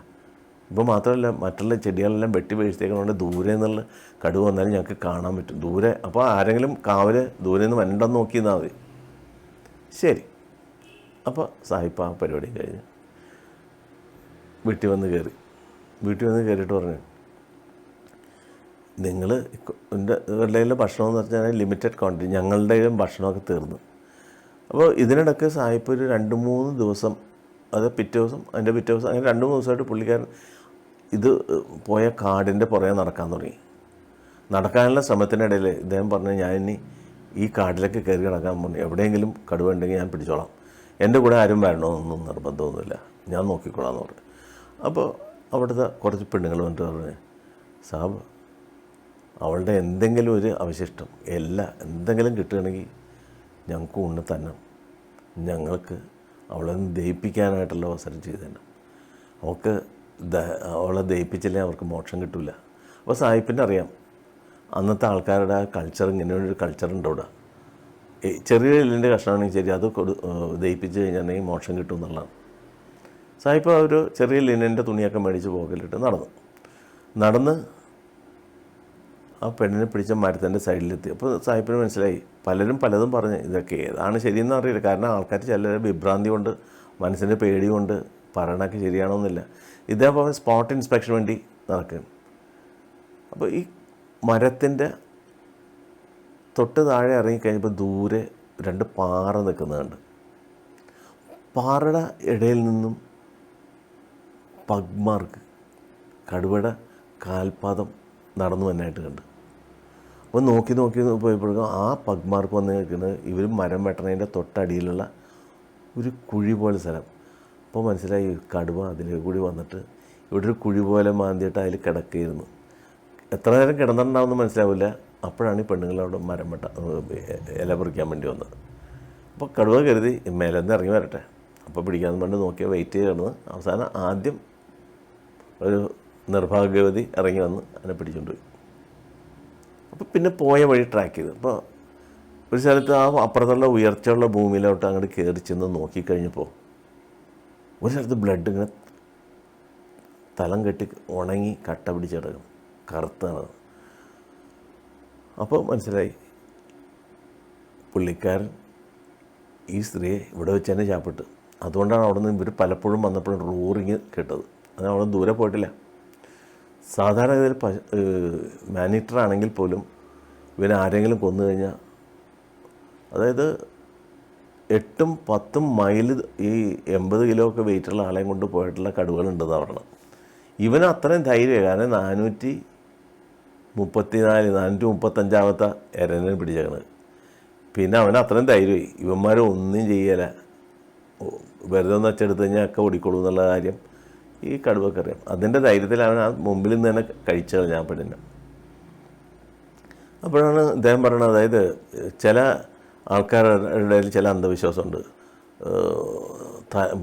ഇപ്പോൾ മാത്രമല്ല മറ്റുള്ള ചെടികളെല്ലാം വെട്ടി വീഴ്ചത്തേക്കൊണ്ട് ദൂരെ നിന്നുള്ള കടുവ വന്നാലും ഞങ്ങൾക്ക് കാണാൻ പറ്റും ദൂരെ. അപ്പോൾ ആരെങ്കിലും കാവൽ ദൂരെ നിന്ന് വരണ്ടെന്ന് നോക്കിയെന്നാൽ മതി. ശരി. അപ്പോൾ സാഹിബ് ആ പരിപാടി കഴിഞ്ഞ് വീട്ടിൽ വന്ന് കയറിയിട്ട് പറഞ്ഞു, നിങ്ങൾ ഇവരുടെ ഭക്ഷണമെന്ന് പറഞ്ഞാൽ ലിമിറ്റഡ് ക്വാണ്ടിറ്റി, ഞങ്ങളുടെ ഭക്ഷണമൊക്കെ തീർന്നു. അപ്പോൾ ഇതിനിടയ്ക്ക് സാഹിബ് ഒരു 2-3 ദിവസം, അത് പിറ്റേ ദിവസം അതിൻ്റെ പിറ്റേ ദിവസം അങ്ങനെ 2-3 ദിവസമായിട്ട് പുള്ളിക്കാരൻ ഇത് പോയ കാടിൻ്റെ പുറകെ നടക്കാൻ തുടങ്ങി. നടക്കാനുള്ള ശ്രമത്തിനിടയിൽ ഇദ്ദേഹം പറഞ്ഞു, ഞാൻ ഇനി ഈ കാട്ടിലേക്ക് കയറി കിടക്കാൻ പോകുന്നു, എവിടെയെങ്കിലും കടുവ ഉണ്ടെങ്കിൽ ഞാൻ പിടിച്ചോളാം, എൻ്റെ കൂടെ ആരും വരണമെന്നൊന്നും നിർബന്ധമൊന്നുമില്ല, ഞാൻ നോക്കിക്കോളാമെന്ന് പറഞ്ഞു. അപ്പോൾ അവിടുത്തെ കുറച്ച് പെണ്ണുങ്ങൾ വന്നിട്ട് പറഞ്ഞു, സാബ് അവളുടെ എന്തെങ്കിലും ഒരു അവശിഷ്ടം എന്തെങ്കിലും കിട്ടുകയാണെങ്കിൽ ഞങ്ങൾക്ക് ഊണ് തന്നെ, ഞങ്ങൾക്ക് അവളെ ദഹിപ്പിക്കാനായിട്ടുള്ള അവസരം ചെയ്തു തന്നെ. അവളെ ദഹിപ്പിച്ചില്ലെങ്കിൽ അവർക്ക് മോക്ഷം കിട്ടില്ല. അപ്പോൾ സാഹിബിന് അറിയാം അന്നത്തെ ആൾക്കാരുടെ കൾച്ചർ, ഇങ്ങനെയൊരു കൾച്ചറുണ്ട് അവിടെ. ചെറിയ എല്ലിൻ്റെ കഷ്ണമാണെങ്കിൽ ശരി, അത് ദഹിപ്പിച്ച് കഴിഞ്ഞിട്ടുണ്ടെങ്കിൽ മോക്ഷം കിട്ടും എന്നുള്ളതാണ്. സാഹിബ് ഒരു ചെറിയ ലിനൻ്റെ തുണിയൊക്കെ മേടിച്ച് പോക്കലിട്ട് നടന്ന് ആ പെണ്ണിനെ പിടിച്ച മരത്തിൻ്റെ സൈഡിലെത്തി. അപ്പോൾ സാഹിബിന് മനസ്സിലായി. പലരും പലതും പറഞ്ഞ് ഇതൊക്കെ ഏതാണ് ശരിയെന്ന് അറിയില്ല. കാരണം ആൾക്കാർ ചിലർ വിഭ്രാന്തി കൊണ്ട് മനസ്സിൻ്റെ പേടി കൊണ്ട് പറയണൊക്കെ ശരിയാണോന്നില്ല. ഇതേപോലെ സ്പോട്ട് ഇൻസ്പെക്ഷൻ വേണ്ടി നടക്കുകയാണ്. അപ്പോൾ ഈ മരത്തിൻ്റെ തൊട്ട് താഴെ ഇറങ്ങിക്കഴിഞ്ഞപ്പോൾ ദൂരെ 2 പാറ നിൽക്കുന്നുണ്ട്. പാറയുടെ ഇടയിൽ നിന്നും പഗ്മാർക്ക്, കടുവയുടെ കാൽപാദം നടന്നു വന്നായിട്ട് കണ്ട്. അപ്പോൾ നോക്കി പോയപ്പോഴേക്കും ആ പഗ്മാർക്ക് വന്ന് നിൽക്കുന്നത് ഇവർ മരം വെട്ടണതിൻ്റെ തൊട്ടടിയിലുള്ള ഒരു കുഴി പോലെ സ്ഥലം. അപ്പോൾ മനസ്സിലായി കടുവ അതിലേക്ക് കൂടി വന്നിട്ട് ഇവിടെ ഒരു കുഴി പോലെ മാന്തിയിട്ട് അതിൽ കിടക്കുകയായിരുന്നു. എത്ര നേരം കിടന്നിട്ടുണ്ടാവുമെന്ന് മനസ്സിലാവില്ല. അപ്പോഴാണ് ഈ പെണ്ണുങ്ങളവിടെ മരം വെട്ട ഇല പറിക്കാൻ വേണ്ടി വന്നത്. അപ്പോൾ കടുവ കരുതി മേലെന്ന് ഇറങ്ങി വരട്ടെ, അപ്പോൾ പിടിക്കാമെന്ന് പറഞ്ഞ് നോക്കിയാൽ വെയിറ്റ് ചെയ്ത് കിടന്ന് അവസാനം ആദ്യം ഒരു നിർഭാഗ്യവതി ഇറങ്ങി വന്ന് അതിനെ പിടിച്ചുകൊണ്ടുപോയി. അപ്പോൾ പിന്നെ പോയ വഴി ട്രാക്ക് ചെയ്തു. അപ്പോൾ ഒരു സ്ഥലത്ത് ആ അപ്പുറത്തുള്ള ഉയർച്ചയുള്ള ഭൂമിയിലോട്ട് അങ്ങോട്ട് കയറി ചെന്ന് നോക്കിക്കഴിഞ്ഞപ്പോൾ ഒരു സ്ഥലത്ത് ബ്ലഡ് ഇങ്ങനെ തലം കെട്ടി ഉണങ്ങി കട്ട പിടിച്ചിടക്കും, കറുത്താണ്. അപ്പോൾ മനസ്സിലായി പുള്ളിക്കാരൻ ഈ സ്ത്രീയെ ഇവിടെ വെച്ച് തന്നെ ചാപ്പിട്ട്. അതുകൊണ്ടാണ് അവിടെ നിന്ന് ഇവർ പലപ്പോഴും വന്നപ്പോഴും റൂറിങ് കേട്ടത്. അത് അവിടെ ദൂരെ പോയിട്ടില്ല. സാധാരണ ഇതിൽ മാനിറ്റർ ആണെങ്കിൽ പോലും ഇവനെ ആരെങ്കിലും കൊന്നു കഴിഞ്ഞാൽ, അതായത് 8-10 മൈൽ ഈ 80 കിലോ ഒക്കെ വെയിറ്റുള്ള ആളെയും കൊണ്ട് പോയിട്ടുള്ള കടുവകളുണ്ടെന്ന് പറയണം. ഇവന് അത്രയും ധൈര്യമാണ്. കാരണം 435 എരനെ പിടിച്ചേക്കണത്. പിന്നെ അവന് അത്രയും ധൈര്യമായി. ഇവന്മാർ ഒന്നും ചെയ്യല, വെറുതെ ഒന്ന് വെച്ചെടുത്ത് കഴിഞ്ഞാൽ ഒക്കെ ഓടിക്കോളൂ എന്നുള്ള കാര്യം ഈ കടുവക്കറിയാം. അതിൻ്റെ ധൈര്യത്തിൽ അവൻ ആ മുമ്പിൽ നിന്ന് തന്നെ കഴിച്ചത് ഞാൻ പെണ്ണിനെ. അപ്പോഴാണ് അദ്ദേഹം പറയണത്, അതായത് ചില ആൾക്കാരുടെ ചില അന്ധവിശ്വാസമുണ്ട്.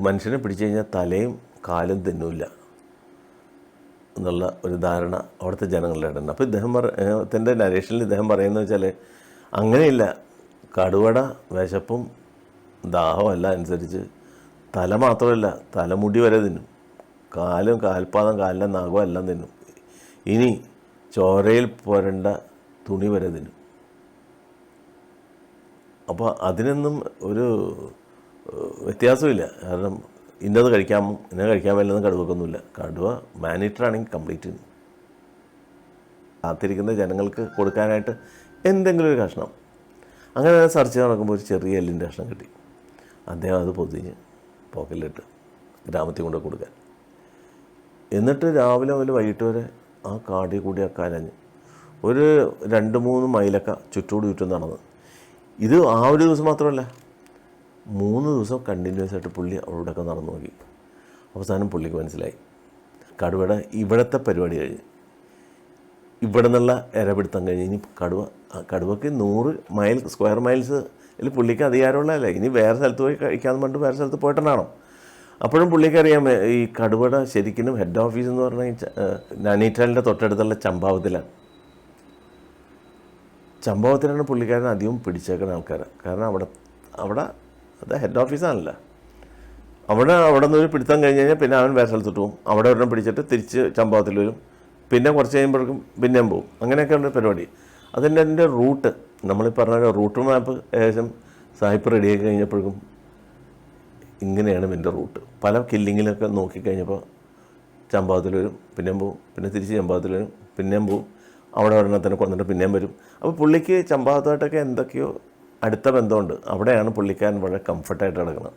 മനുഷ്യനെ പിടിച്ചു കഴിഞ്ഞാൽ തലയും കാലും തിന്നില്ല എന്നുള്ള ഒരു ധാരണ അവിടുത്തെ ജനങ്ങളുടെ ഇടയിൽ. അപ്പോൾ ഇദ്ദേഹത്തിൻ്റെ നരേഷനിൽ ഇദ്ദേഹം പറയുന്നത് വെച്ചാൽ അങ്ങനെയില്ല. കടുവയുടെ വിശപ്പും ദാഹവും എല്ലാം അനുസരിച്ച് തല മാത്രമല്ല തലമുടി വരെ തിന്നും, കാലും കാൽപാദം കാലിൻ്റെ നഖവും എല്ലാം തിന്നും, ഇനി ചോരയിൽ പുരണ്ട തുണി വരെ തിന്നും. അപ്പോൾ അതിനൊന്നും ഒരു വ്യത്യാസമില്ല. കാരണം ഇന്നത് കഴിക്കാമോ ഇന്നത് കഴിക്കാൻ പറ്റില്ലെന്ന് കടുവക്കൊന്നുമില്ല. കടുവ മാനിറ്ററാണെങ്കിൽ കംപ്ലീറ്റ് തിന്നും. കാത്തിരിക്കുന്ന ജനങ്ങൾക്ക് കൊടുക്കാനായിട്ട് എന്തെങ്കിലും ഒരു കഷ്ണം. അങ്ങനെ സെർച്ച് ചെയ്ത് നടക്കുമ്പോൾ ഒരു ചെറിയ എല്ലിൻ്റെ കഷ്ണം കിട്ടി. അദ്ദേഹം അത് പൊതിഞ്ഞ് പോക്കറ്റിലിട്ട് ഗ്രാമത്തിൽ കൊണ്ട് കൊടുക്കാൻ. എന്നിട്ട് രാവിലെ മുതൽ വൈകിട്ട് വരെ ആ കാടിൽ കൂടിയൊക്കെ അലഞ്ഞ് ഒരു 2-3 മൈലൊക്കെ ചുറ്റും നടന്ന്. ഇത് ആ ഒരു ദിവസം മാത്രമല്ല, 3 ദിവസം കണ്ടിന്യൂസ് ആയിട്ട് പുള്ളി അവിടെയൊക്കെ നടന്നു നോക്കി. അവസാനം പുള്ളിക്ക് മനസ്സിലായി കടുവയുടെ ഇവിടുത്തെ പരിപാടി കഴിഞ്ഞ്, ഇവിടെ നിന്നുള്ള ഇരപിടുത്തം കഴിഞ്ഞ് ഇനി കടുവയ്ക്ക് 100 മൈൽ സ്ക്വയർ മൈൽസ് പുള്ളിക്ക് അധികാരമുള്ളതല്ലേ. ഇനി വേറെ സ്ഥലത്ത് പോയി കഴിക്കാമെന്ന് പറഞ്ഞിട്ട് വേറെ സ്ഥലത്ത് പോയിട്ടുണ്ടാണോ. അപ്പോഴും പുള്ളിക്കറിയാം ഈ കടുവയുടെ ശരിക്കും ഹെഡ് ഓഫീസ് എന്ന് പറഞ്ഞാൽ നൈനിറ്റാലിൻ്റെ തൊട്ടടുത്തുള്ള ചമ്പാവത്തിലാണ്. ചമ്പാവത്തിലാണ് പുള്ളിക്കാരൻ അധികം പിടിച്ചേക്കുന്ന ആൾക്കാർ. കാരണം അവിടെ അത് ഹെഡ് ഓഫീസാണല്ലോ. അവിടെ നിന്ന് ഒരു പിടുത്തം കഴിഞ്ഞ് കഴിഞ്ഞാൽ പിന്നെ അവൻ വേറെ സ്ഥലത്തോട്ട് പോകും. അവിടെ ഒരെണ്ണം പിടിച്ചിട്ട് തിരിച്ച് ചമ്പാവത്തിൽ വരും. പിന്നെ കുറച്ച് കഴിയുമ്പോഴേക്കും പിന്നെയും പോകും. അങ്ങനെയൊക്കെയുള്ള പരിപാടി. അതിൻ്റെ റൂട്ട് നമ്മളീ പറഞ്ഞ റൂട്ട് മാപ്പ് ഏകദേശം സായിപ്പ് റെഡിയാക്കി കഴിഞ്ഞപ്പോഴേക്കും ഇങ്ങനെയാണ് ഇതിൻ്റെ റൂട്ട്. പല കില്ലിങ്ങിലൊക്കെ നോക്കിക്കഴിഞ്ഞപ്പോൾ ചമ്പാവത്തിൽ വരും, പിന്നെയും പോവും, പിന്നെ തിരിച്ച് ചമ്പാവത്തിൽ വരും, പിന്നെയും പോവും, അവിടെ ഒരെണ്ണത്തിനെ കൊന്നിട്ട് പിന്നെയും വരും. അപ്പോൾ പുള്ളിക്ക് ചമ്പാവത്തുമായിട്ടൊക്കെ എന്തൊക്കെയോ അടുത്ത ബന്ധമുണ്ട്. അവിടെയാണ് പുള്ളിക്കാരൻ വളരെ കംഫർട്ടായിട്ട് കിടക്കുന്നത്.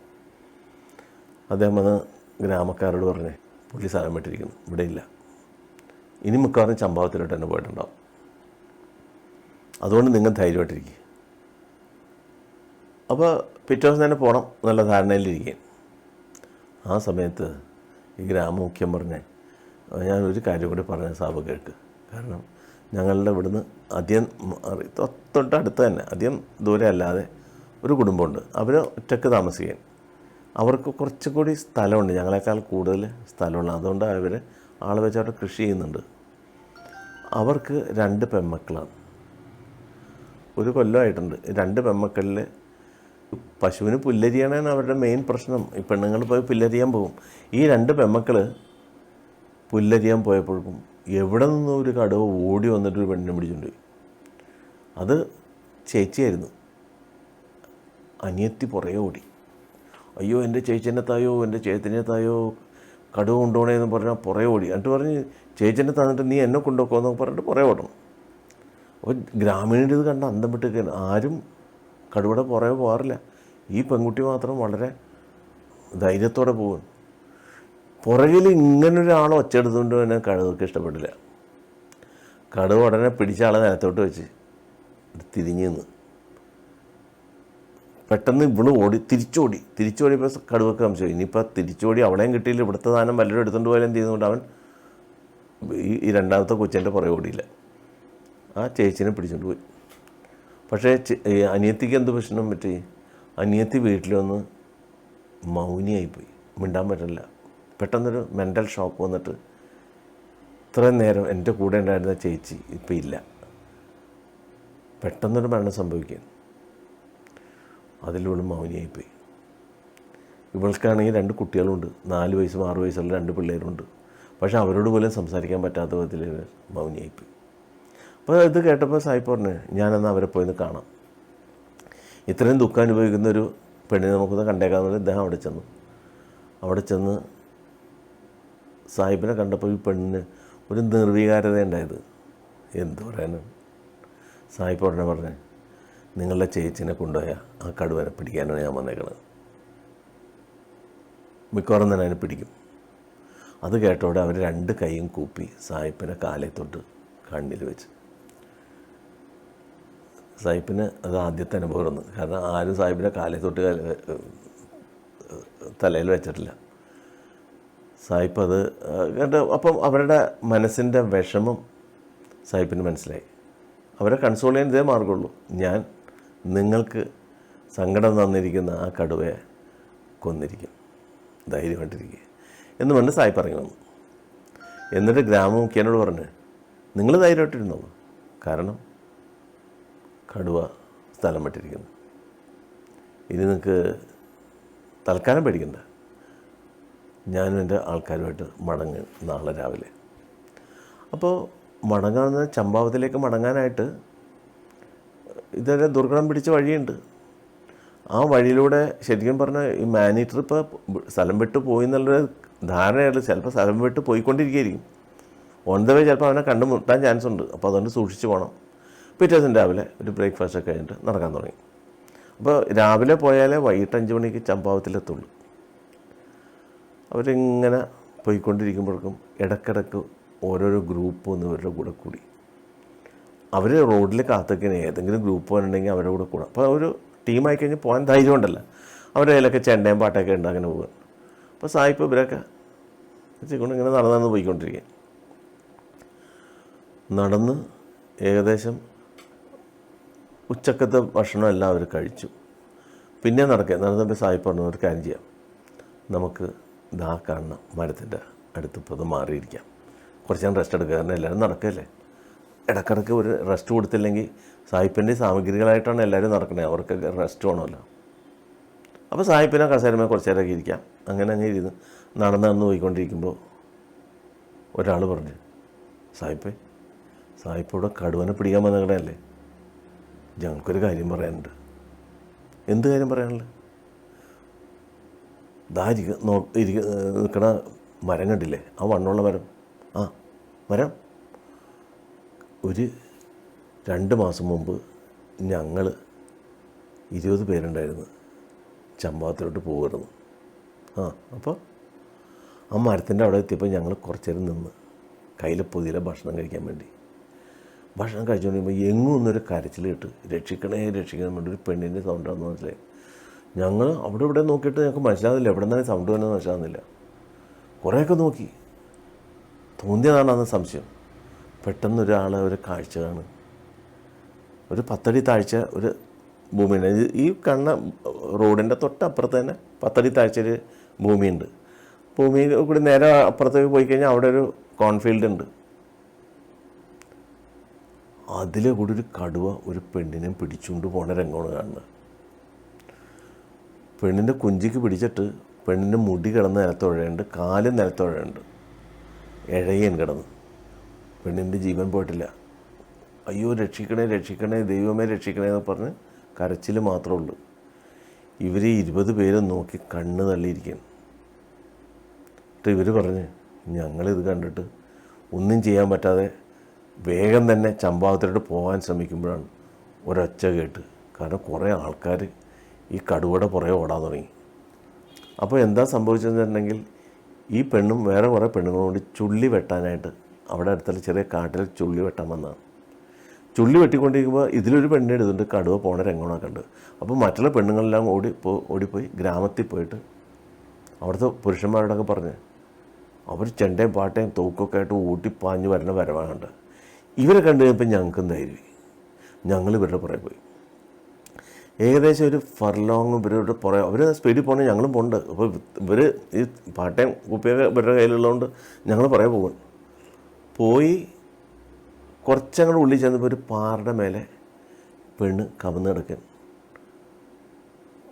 അദ്ദേഹം വന്ന് ഗ്രാമക്കാരോട് പറഞ്ഞേ പുള്ളി സ്ഥലം വിട്ടിരിക്കുന്നു, ഇവിടെ ഇല്ല, ഇനി മിക്കവാറും ചമ്പാവത്തിലോട്ട് തന്നെ പോയിട്ടുണ്ടാവും, അതുകൊണ്ട് നിങ്ങൾ ധൈര്യമായിട്ടിരിക്കുക. അപ്പോൾ പിറ്റേ ദിവസം തന്നെ പോകണം എന്നുള്ള ധാരണയിലിരിക്കുകയും. ആ സമയത്ത് ഈ ഗ്രാമമുഖ്യം പറഞ്ഞേ ഞാനൊരു കാര്യം കൂടി പറഞ്ഞ സാബ് കേൾക്ക്. കാരണം ഞങ്ങളുടെ ഇവിടുന്ന് അധികം തൊട്ടടുത്ത് തന്നെ അധികം ദൂരെ അല്ലാതെ ഒരു കുടുംബമുണ്ട്. അവർ ഒറ്റയ്ക്ക് താമസിക്കാൻ. അവർക്ക് കുറച്ചും കൂടി സ്ഥലമുണ്ട്, ഞങ്ങളെക്കാൾ കൂടുതൽ സ്ഥലമുണ്ട്. അതുകൊണ്ട് അവർ ആളെ വെച്ച് അവിടെ കൃഷി ചെയ്യുന്നുണ്ട്. അവർക്ക് 2 പെൺമക്കളാണ്. ഒരു കൊല്ലമായിട്ടുണ്ട്. 2 പെൺമക്കളിൽ പശുവിന് പുല്ലരിയാനാണ് അവരുടെ മെയിൻ പ്രശ്നം. ഈ പെണ്ണുങ്ങൾ പോയി പുല്ലരിയാൻ പോകും. ഈ 2 പെൺമക്കൾ പുല്ലരിയാൻ പോയപ്പോഴേക്കും എവിടെ നിന്നും ഒരു കടുവ ഓടി വന്നിട്ട് ഒരു പെണ്ണിനെ പിടിച്ചുകൊണ്ട് പോയി. അത് ചേച്ചിയായിരുന്നു. അനിയത്തി പുറകെ ഓടി, അയ്യോ എൻ്റെ ചേച്ചീനെ തായോ, എൻ്റെ ചേത്തിനെ തായോ, കടുവ കൊണ്ടുപോകണേന്ന് പറഞ്ഞാൽ പുറകെ ഓടി. എന്നിട്ട് പറഞ്ഞ് ചേച്ചീനെ തന്നിട്ട് നീ എന്നെ കൊണ്ടുപോക്കുമെന്നൊക്കെ പറഞ്ഞിട്ട് പുറകെ ഓടണം. അപ്പോൾ ഗ്രാമീണർ ഇത് കണ്ട അന്തം വിട്ടേക്കാണ്. ആരും കടുവയുടെ പുറകെ പോകാറില്ല. ഈ പെൺകുട്ടി മാത്രം വളരെ ധൈര്യത്തോടെ പോകും. പുറകിൽ ഇങ്ങനൊരാൾ ഒച്ചെടുത്തുകൊണ്ട് തന്നെ കടുവക്ക് ഇഷ്ടപ്പെട്ടില്ല. കടുവ ഉടനെ പിടിച്ച ആളെ നിലത്തോട്ട് വെച്ച് തിരിഞ്ഞു നിന്ന് പെട്ടെന്ന് ഇവള് തിരിച്ചോടിയപ്പോൾ കടുവക്ക് സംശയം, ഇനിയിപ്പോൾ തിരിച്ചോടി അവളെയും കിട്ടിയില്ല, ഇവിടുത്തെ സാധനം വല്ലവരും എടുത്തുകൊണ്ട് പോയാലും ചെയ്യുന്നതുകൊണ്ട് അവൻ ഈ രണ്ടാമത്തെ കൊച്ചൻ്റെ പുറകെ ഓടിയില്ല, ആ ചേച്ചിനെ പിടിച്ചുകൊണ്ട് പോയി. പക്ഷേ അനിയത്തിക്ക് എന്ത് പ്രശ്നം പറ്റി? അനിയത്തി വീട്ടിൽ വന്ന് മൗനിയായിപ്പോയി, മിണ്ടാൻ പറ്റില്ല. പെട്ടെന്നൊരു മെൻ്റൽ ഷോക്ക് വന്നിട്ട് ഇത്രയും നേരം എൻ്റെ കൂടെ ഉണ്ടായിരുന്ന ചേച്ചി ഇപ്പം ഇല്ല, പെട്ടെന്നൊരു മരണം സംഭവിക്കുക. അതിലൂടെ മൗനിയായിപ്പോയി. ഇവൾക്കാണെങ്കിൽ 2 കുട്ടികളുണ്ട്, 4 വയസ്സും 6 വയസ്സുള്ള 2 പിള്ളേരുണ്ട്. പക്ഷേ അവരോട് പോലും സംസാരിക്കാൻ പറ്റാത്ത വിധത്തിൽ മൗനിയായിപ്പോയി. അപ്പോൾ ഇത് കേട്ടപ്പോൾ സായിപ്പ് പറഞ്ഞു, ഞാനെന്നാൽ അവരെ പോയിന്ന് കാണാം, ഇത്രയും ദുഃഖം അനുഭവിക്കുന്നൊരു പെണ്ണിനെ നമുക്കൊന്ന് കണ്ടേക്കാമെന്ന് ഇദ്ദേഹം അവിടെ ചെന്ന് സാഹിബിനെ കണ്ടപ്പോൾ ഈ പെണ്ണിന് ഒരു നിർവികാരത ഉണ്ടായത്. എന്ത് പറയാനാണ്? സാഹിബ് ഉടനെ പറഞ്ഞ്, നിങ്ങളുടെ ചേച്ചിനെ കൊണ്ടുപോയ ആ കടുവനെ പിടിക്കാനാണ് ഞാൻ വന്നേക്കണത്, മിക്കവാറും തന്നെ അതിനെ പിടിക്കും. അത് കേട്ടോടെ അവർ 2 കൈയും കൂപ്പി സാഹിബിനെ കാലേ തൊട്ട് കണ്ണിൽ വെച്ച്. സാഹിബിന് അത് ആദ്യത്തെ അനുഭവമായിരുന്നു. കാരണം ആരും സാഹിബിനെ കാലേ തൊട്ട് തലയിൽ വെച്ചിട്ടില്ല. സാഹിബ് അത് കണ്ട് അപ്പം അവരുടെ മനസ്സിൻ്റെ വിഷമം സാഹിബിന് മനസ്സിലായി. അവരെ കൺസോൾ ചെയ്യാൻ ഇതേ മാർഗമുള്ളൂ, ഞാൻ നിങ്ങൾക്ക് സങ്കടം തന്നിരിക്കുന്ന ആ കടുവയെ കൊന്നിരിക്കും, ധൈര്യമായിട്ടിരിക്കുക എന്ന് പറഞ്ഞ് സാഹിബ് ഇറങ്ങി വന്നു. എന്നിട്ട് ഗ്രാമമുഖ്യനോട് പറഞ്ഞ്, നിങ്ങൾ ധൈര്യമായിട്ടിരുന്നോളൂ, കാരണം കടുവ സ്ഥലം വിട്ടിരിക്കുന്നു, ഇനി നിങ്ങൾക്ക് തൽക്കാലം പേടിക്കണ്ട, ഞാനും എൻ്റെ ആൾക്കാരുമായിട്ട് മടങ്ങ് നാളെ രാവിലെ. അപ്പോൾ മടങ്ങാവുന്ന ചമ്പാവത്തിലേക്ക് മടങ്ങാനായിട്ട് ഇതൊരു ദുർഘടം പിടിച്ച വഴിയുണ്ട്. ആ വഴിയിലൂടെ ശരിക്കും പറഞ്ഞാൽ ഈ മാനേറ്റർ ഇപ്പോൾ സ്ഥലം വിട്ട് പോയി എന്നുള്ളൊരു ധാരണയുള്ളൂ. ചിലപ്പോൾ സ്ഥലം വിട്ട് പോയിക്കൊണ്ടിരിക്കുകയായിരിക്കും, ഓൺ ദ വേ ചിലപ്പോൾ അവനെ കണ്ടുമുട്ടാൻ ചാൻസ് ഉണ്ട്. അപ്പോൾ അതുകൊണ്ട് സൂക്ഷിച്ച് പോകണം. പിറ്റേ ദിവസം രാവിലെ ഒരു ബ്രേക്ക്ഫാസ്റ്റ് ഒക്കെ കഴിഞ്ഞിട്ട് നടക്കാൻ തുടങ്ങി. അപ്പോൾ രാവിലെ പോയാലേ വൈകിട്ട് 5 മണിക്ക് ചമ്പാവത്തിലെത്തുള്ളൂ. അവരിങ്ങനെ പോയിക്കൊണ്ടിരിക്കുമ്പോഴേക്കും ഇടയ്ക്കിടയ്ക്ക് ഓരോരോ ഗ്രൂപ്പ് വന്ന് ഇവരുടെ കൂടെ കൂടി. അവർ റോഡിൽ കാത്തിരിക്കുന്ന ഏതെങ്കിലും ഗ്രൂപ്പ് വന്നിട്ടുണ്ടെങ്കിൽ അവരുടെ കൂടെ കൂടാം. അപ്പോൾ ഒരു ടീമായി കഴിഞ്ഞ് പോകാൻ ധൈര്യം ഉണ്ടല്ലോ. അവരുടെ കയ്യിലൊക്കെ ചെണ്ടയും പാട്ടൊക്കെ ഉണ്ട്, അങ്ങനെ പോകുക. അപ്പോൾ സായിപ്പ് ഇവരൊക്കെ വെച്ചുകൊണ്ട് ഇങ്ങനെ നടന്നു പോയിക്കൊണ്ടിരിക്കുക. നടന്ന് ഏകദേശം ഉച്ചക്കത്തെ ഭക്ഷണം എല്ലാം അവർ കഴിച്ചു. പിന്നെ നടന്നപ്പോൾ സായിപ്പ് പറഞ്ഞു, ഒരു കാര്യം ചെയ്യാം, നമുക്ക് ദാ കാണുന്ന മരത്തിൻ്റെ അടുത്ത് ഇപ്പോൾ അത് മാറിയിരിക്കാം, കുറച്ച് നേരം റെസ്റ്റ് എടുക്കുക. കാരണം എല്ലാവരും നടക്കുകയല്ലേ, ഇടക്കിടക്ക് ഒരു റെസ്റ്റ് കൊടുത്തില്ലെങ്കിൽ സായിപ്പിൻ്റെ സാമഗ്രികളായിട്ടാണ് എല്ലാവരും നടക്കുന്നത്, അവർക്ക് റെസ്റ്റ് വേണമല്ലോ. അപ്പോൾ സായിപ്പിനെ കസേരമേ കുറച്ച് നേരമൊക്കെ ഇരിക്കാം. അങ്ങനെ ഇരുന്ന് നടന്ന് പോയിക്കൊണ്ടിരിക്കുമ്പോൾ ഒരാൾ പറഞ്ഞു, സായിപ്പോടെ കടുവനെ പിടിക്കാൻ വന്നേക്കണല്ലേ, ഞങ്ങൾക്കൊരു കാര്യം പറയാനുണ്ട്. എന്ത് കാര്യം പറയാനുള്ളത്? നിൽക്കണ മരം കണ്ടില്ലേ, ആ വണ്ണമുള്ള മരം, ആ മരം ഒരു 2 മാസം മുമ്പ് ഞങ്ങൾ 20 പേരുണ്ടായിരുന്നു, ചമ്പാവത്തിലോട്ട് പോകുമായിരുന്നു. അപ്പോൾ ആ മരത്തിൻ്റെ അവിടെ എത്തിയപ്പോൾ ഞങ്ങൾ കുറച്ച് നേരം നിന്ന് കയ്യിൽ പുതിയ ഭക്ഷണം കഴിക്കാൻ വേണ്ടി ഭക്ഷണം കഴിച്ചുകൊണ്ടിരിക്കുമ്പോൾ എങ്ങും ഒന്നൊരു കരച്ചിൽ കേട്ട് രക്ഷിക്കണേ വേണ്ടി ഒരു പെണ്ണിൻ്റെ സൗണ്ടാണെന്ന് മനസ്സിലായി. ഞങ്ങൾ അവിടെ ഇവിടെ നോക്കിയിട്ട് ഞങ്ങൾക്ക് മനസ്സിലാകുന്നില്ല, എവിടെ നിന്നാണ് സൗണ്ട് തന്നെ മനസ്സിലാകുന്നില്ല. കുറേയൊക്കെ നോക്കി, തോന്നിയതാണ് അന്ന് സംശയം. പെട്ടെന്നൊരാളെ ഒരു കാഴ്ച കാണും, ഒരു 10 അടി താഴ്ച ഒരു ഭൂമിയുണ്ട്. ഈ കണ്ണ റോഡിൻ്റെ തൊട്ടപ്പുറത്ത് തന്നെ 10 അടി താഴ്ചയിൽ ഭൂമിയുണ്ട്. ഭൂമിയിൽ കൂടി നേരെ അപ്പുറത്തേക്ക് പോയി കഴിഞ്ഞാൽ അവിടെ ഒരു കോൺഫീൽഡ് ഉണ്ട്. അതിലെ കൂടി ഒരു കടുവ ഒരു പെണ്ണിനെ പിടിച്ചുകൊണ്ട് പോണ രംഗമാണ് കാണുന്നത്. പെണ്ണിൻ്റെ കുഞ്ചിക്ക് പിടിച്ചിട്ട് പെണ്ണിൻ്റെ മുടി കിടന്ന് നിലത്തുഴയുണ്ട്, കാലും നിലത്തുഴയുണ്ട്. ഇഴയൻ കിടന്ന്. പെണ്ണിൻ്റെ ജീവൻ പോയിട്ടില്ല. അയ്യോ രക്ഷിക്കണേ രക്ഷിക്കണേ ദൈവമേ രക്ഷിക്കണേ എന്ന് പറഞ്ഞ് കരച്ചിൽ മാത്രമേ ഉള്ളൂ. ഇവർ 20 പേരും നോക്കി കണ്ണ് തള്ളിയിരിക്കുകയാണ്. എന്നിട്ട് ഇവർ പറഞ്ഞ് ഞങ്ങളിത് കണ്ടിട്ട് ഒന്നും ചെയ്യാൻ പറ്റാതെ വേഗം തന്നെ ചമ്പാവത്തിലോട്ട് പോകാൻ ശ്രമിക്കുമ്പോഴാണ് ഒരൊച്ച കേട്ട്. കാരണം കുറേ ആൾക്കാർ ഈ കടുവയുടെ പുറകെ ഓടാൻ തുടങ്ങി. അപ്പോൾ എന്താ സംഭവിച്ചതെന്നുണ്ടെങ്കിൽ ഈ പെണ്ണും വേറെ കുറേ പെണ്ണുങ്ങളോട് ചുള്ളി വെട്ടാനായിട്ട് അവിടെ അടുത്തുള്ള ചെറിയ കാട്ടിൽ ചുള്ളി വെട്ടാൻ വന്നതാണ്. ചുള്ളി വെട്ടിക്കൊണ്ടിരിക്കുമ്പോൾ ഇതിലൊരു പെണ്ണിനെ എടുത്തിട്ട് കടുവ പോണ രംഗങ്ങളൊക്കെ ഉണ്ട്. അപ്പോൾ മറ്റുള്ള പെണ്ണുങ്ങളെല്ലാം ഓടിപ്പോയി ഗ്രാമത്തിൽ പോയിട്ട് അവിടുത്തെ പുരുഷന്മാരോടൊക്കെ പറഞ്ഞ് അവർ ചെണ്ടയും പാട്ടയും തോക്കൊക്കെ ആയിട്ട് ഊട്ടിപ്പാഞ്ഞ് വരുന്ന വരവാനുണ്ട്. ഇവരെ കണ്ടു കഴിഞ്ഞപ്പോൾ ഞങ്ങൾക്കും ധൈര്യം. ഞങ്ങൾ ഇവരുടെ പുറകെ പോയി. ഏകദേശം ഒരു ഫർലോങ് ഇവരുടെ പുറകെ അവർ സ്പീഡിൽ പോകണേ ഞങ്ങളും പോകുന്നുണ്ട്. അപ്പോൾ ഇവർ ഈ പാട്ടയും കുപ്പിയൊക്കെ ഇവരുടെ കയ്യിലുള്ളതുകൊണ്ട് ഞങ്ങൾ പുറകെ പോകും. പോയി കുറച്ചങ്ങോട്ട് ഉള്ളിൽ ചെന്നപ്പോൾ ഒരു പാറയുടെ മേലെ പെണ്ണ് കവന്ന് കിടക്കാൻ.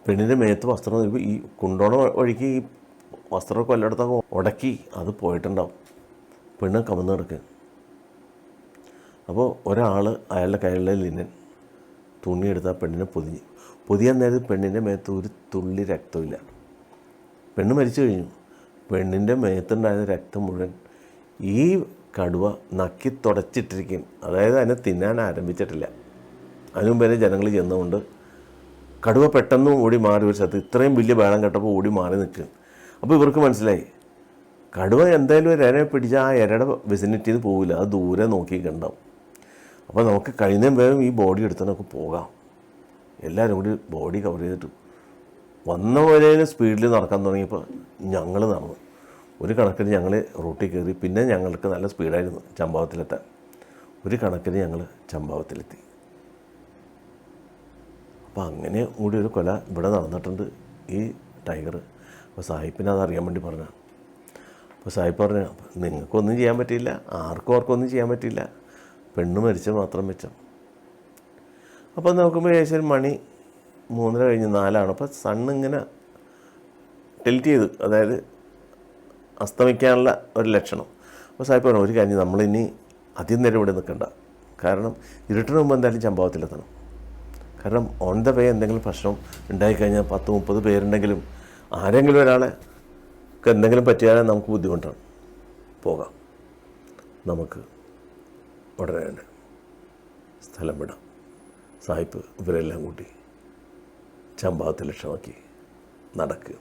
പെണ്ണിൻ്റെ മേത്ത് വസ്ത്രം ഈ കൊണ്ടോണ വഴിക്ക് ഈ വസ്ത്രമൊക്കെ എല്ലായിടത്തൊക്കെ ഉടക്കി അത് പോയിട്ടുണ്ടാവും. പെണ്ണ് കവന്ന് കിടക്കാൻ. അപ്പോൾ ഒരാൾ അയാളുടെ കയ്യിലുള്ള ലിനൻ തുണിയെടുത്ത് ആ പെണ്ണിനെ പൊതിയാൻ നേരത്ത് പെണ്ണിൻ്റെ മേത്ത് ഒരു തുള്ളി രക്തമില്ല. പെണ്ണ് മരിച്ചു കഴിഞ്ഞു. പെണ്ണിൻ്റെ മേത്തുണ്ടായിരുന്ന രക്തം മുഴുവൻ ഈ കടുവ നക്കി തുടച്ചിട്ടിരിക്കും. അതായത് അതിനെ തിന്നാൻ ആരംഭിച്ചിട്ടില്ല. അതിനു മുമ്പ് തന്നെ ജനങ്ങൾ ചെന്നുകൊണ്ട് കടുവ പെട്ടെന്ന് ഓടി മാറി ഒരു സ്ഥലത്ത് ഇത്രയും വലിയ ബഹളം കേട്ടപ്പോൾ ഓടി മാറി നിൽക്കും. അപ്പോൾ ഇവർക്ക് മനസ്സിലായി കടുവ എന്തായാലും ഒരു ഇരയെ പിടിച്ചാൽ ആ ഇരയുടെ വിസിനിറ്റിയിൽ പോവില്ല, അത് ദൂരെ നോക്കി കണ്ടാവും. അപ്പോൾ നമുക്ക് കഴിയുന്നതും വേഗം ഈ ബോഡി എടുത്ത് നമുക്ക് പോകാം. എല്ലാവരും കൂടി ബോഡി കവർ ചെയ്തിട്ട് വന്ന പോലെ സ്പീഡിൽ നടക്കാൻ തുടങ്ങിയപ്പോൾ ഞങ്ങൾ നടന്നു. ഒരു കണക്കിന് ഞങ്ങൾ റൂട്ടിൽ കയറി. പിന്നെ ഞങ്ങൾക്ക് നല്ല സ്പീഡായിരുന്നു ചമ്പാവത്തിലെത്താൻ. ഒരു കണക്കിന് ഞങ്ങൾ ചമ്പാവത്തിലെത്തി. അപ്പോൾ അങ്ങനെ കൂടി ഒരു കൊല ഇവിടെ നടന്നിട്ടുണ്ട് ഈ ടൈഗർ. അപ്പോൾ സാഹിബിനെ അതറിയാൻ വേണ്ടി പറഞ്ഞു. അപ്പോൾ സാഹിബ് പറഞ്ഞു നിങ്ങൾക്കൊന്നും ചെയ്യാൻ പറ്റിയില്ല, ആർക്കും ചെയ്യാൻ പറ്റിയില്ല, പെണ്ണ് മരിച്ച മാത്രം വെച്ചോ. അപ്പോൾ നോക്കുമ്പോൾ ഏകദേശം മണി 3:30 കഴിഞ്ഞ് 4 അപ്പോൾ സണ്ണിങ്ങനെ ടിൽറ്റ് ചെയ്തു, അതായത് അസ്തമിക്കാനുള്ള ഒരു ലക്ഷണം. അപ്പോൾ സാഹിബ് പറഞ്ഞു ഒരു കാര്യം നമ്മളിനി അധികം നേരം ഇവിടെ നിൽക്കണ്ട, കാരണം ഇരുട്ടിന് മുമ്പ് എന്തായാലും ചമ്പാവത്തിലെത്തണം. കാരണം ഓൺ ദ വേ എന്തെങ്കിലും പ്രശ്നം ഉണ്ടായിക്കഴിഞ്ഞാൽ 10-30 പേരുണ്ടെങ്കിലും ആരെങ്കിലും ഒരാളെ എന്തെങ്കിലും പറ്റിയാൽ നമുക്ക് ബുദ്ധിമുട്ടാണ്. പോകാം, നമുക്ക് ഉടനെ തന്നെ സ്ഥലം വിടാം. സാഹിബ് ഇവരെല്ലാം കൂട്ടി ചമ്പാവത്തിൽ ലക്ഷ്യമാക്കി നടക്കുക.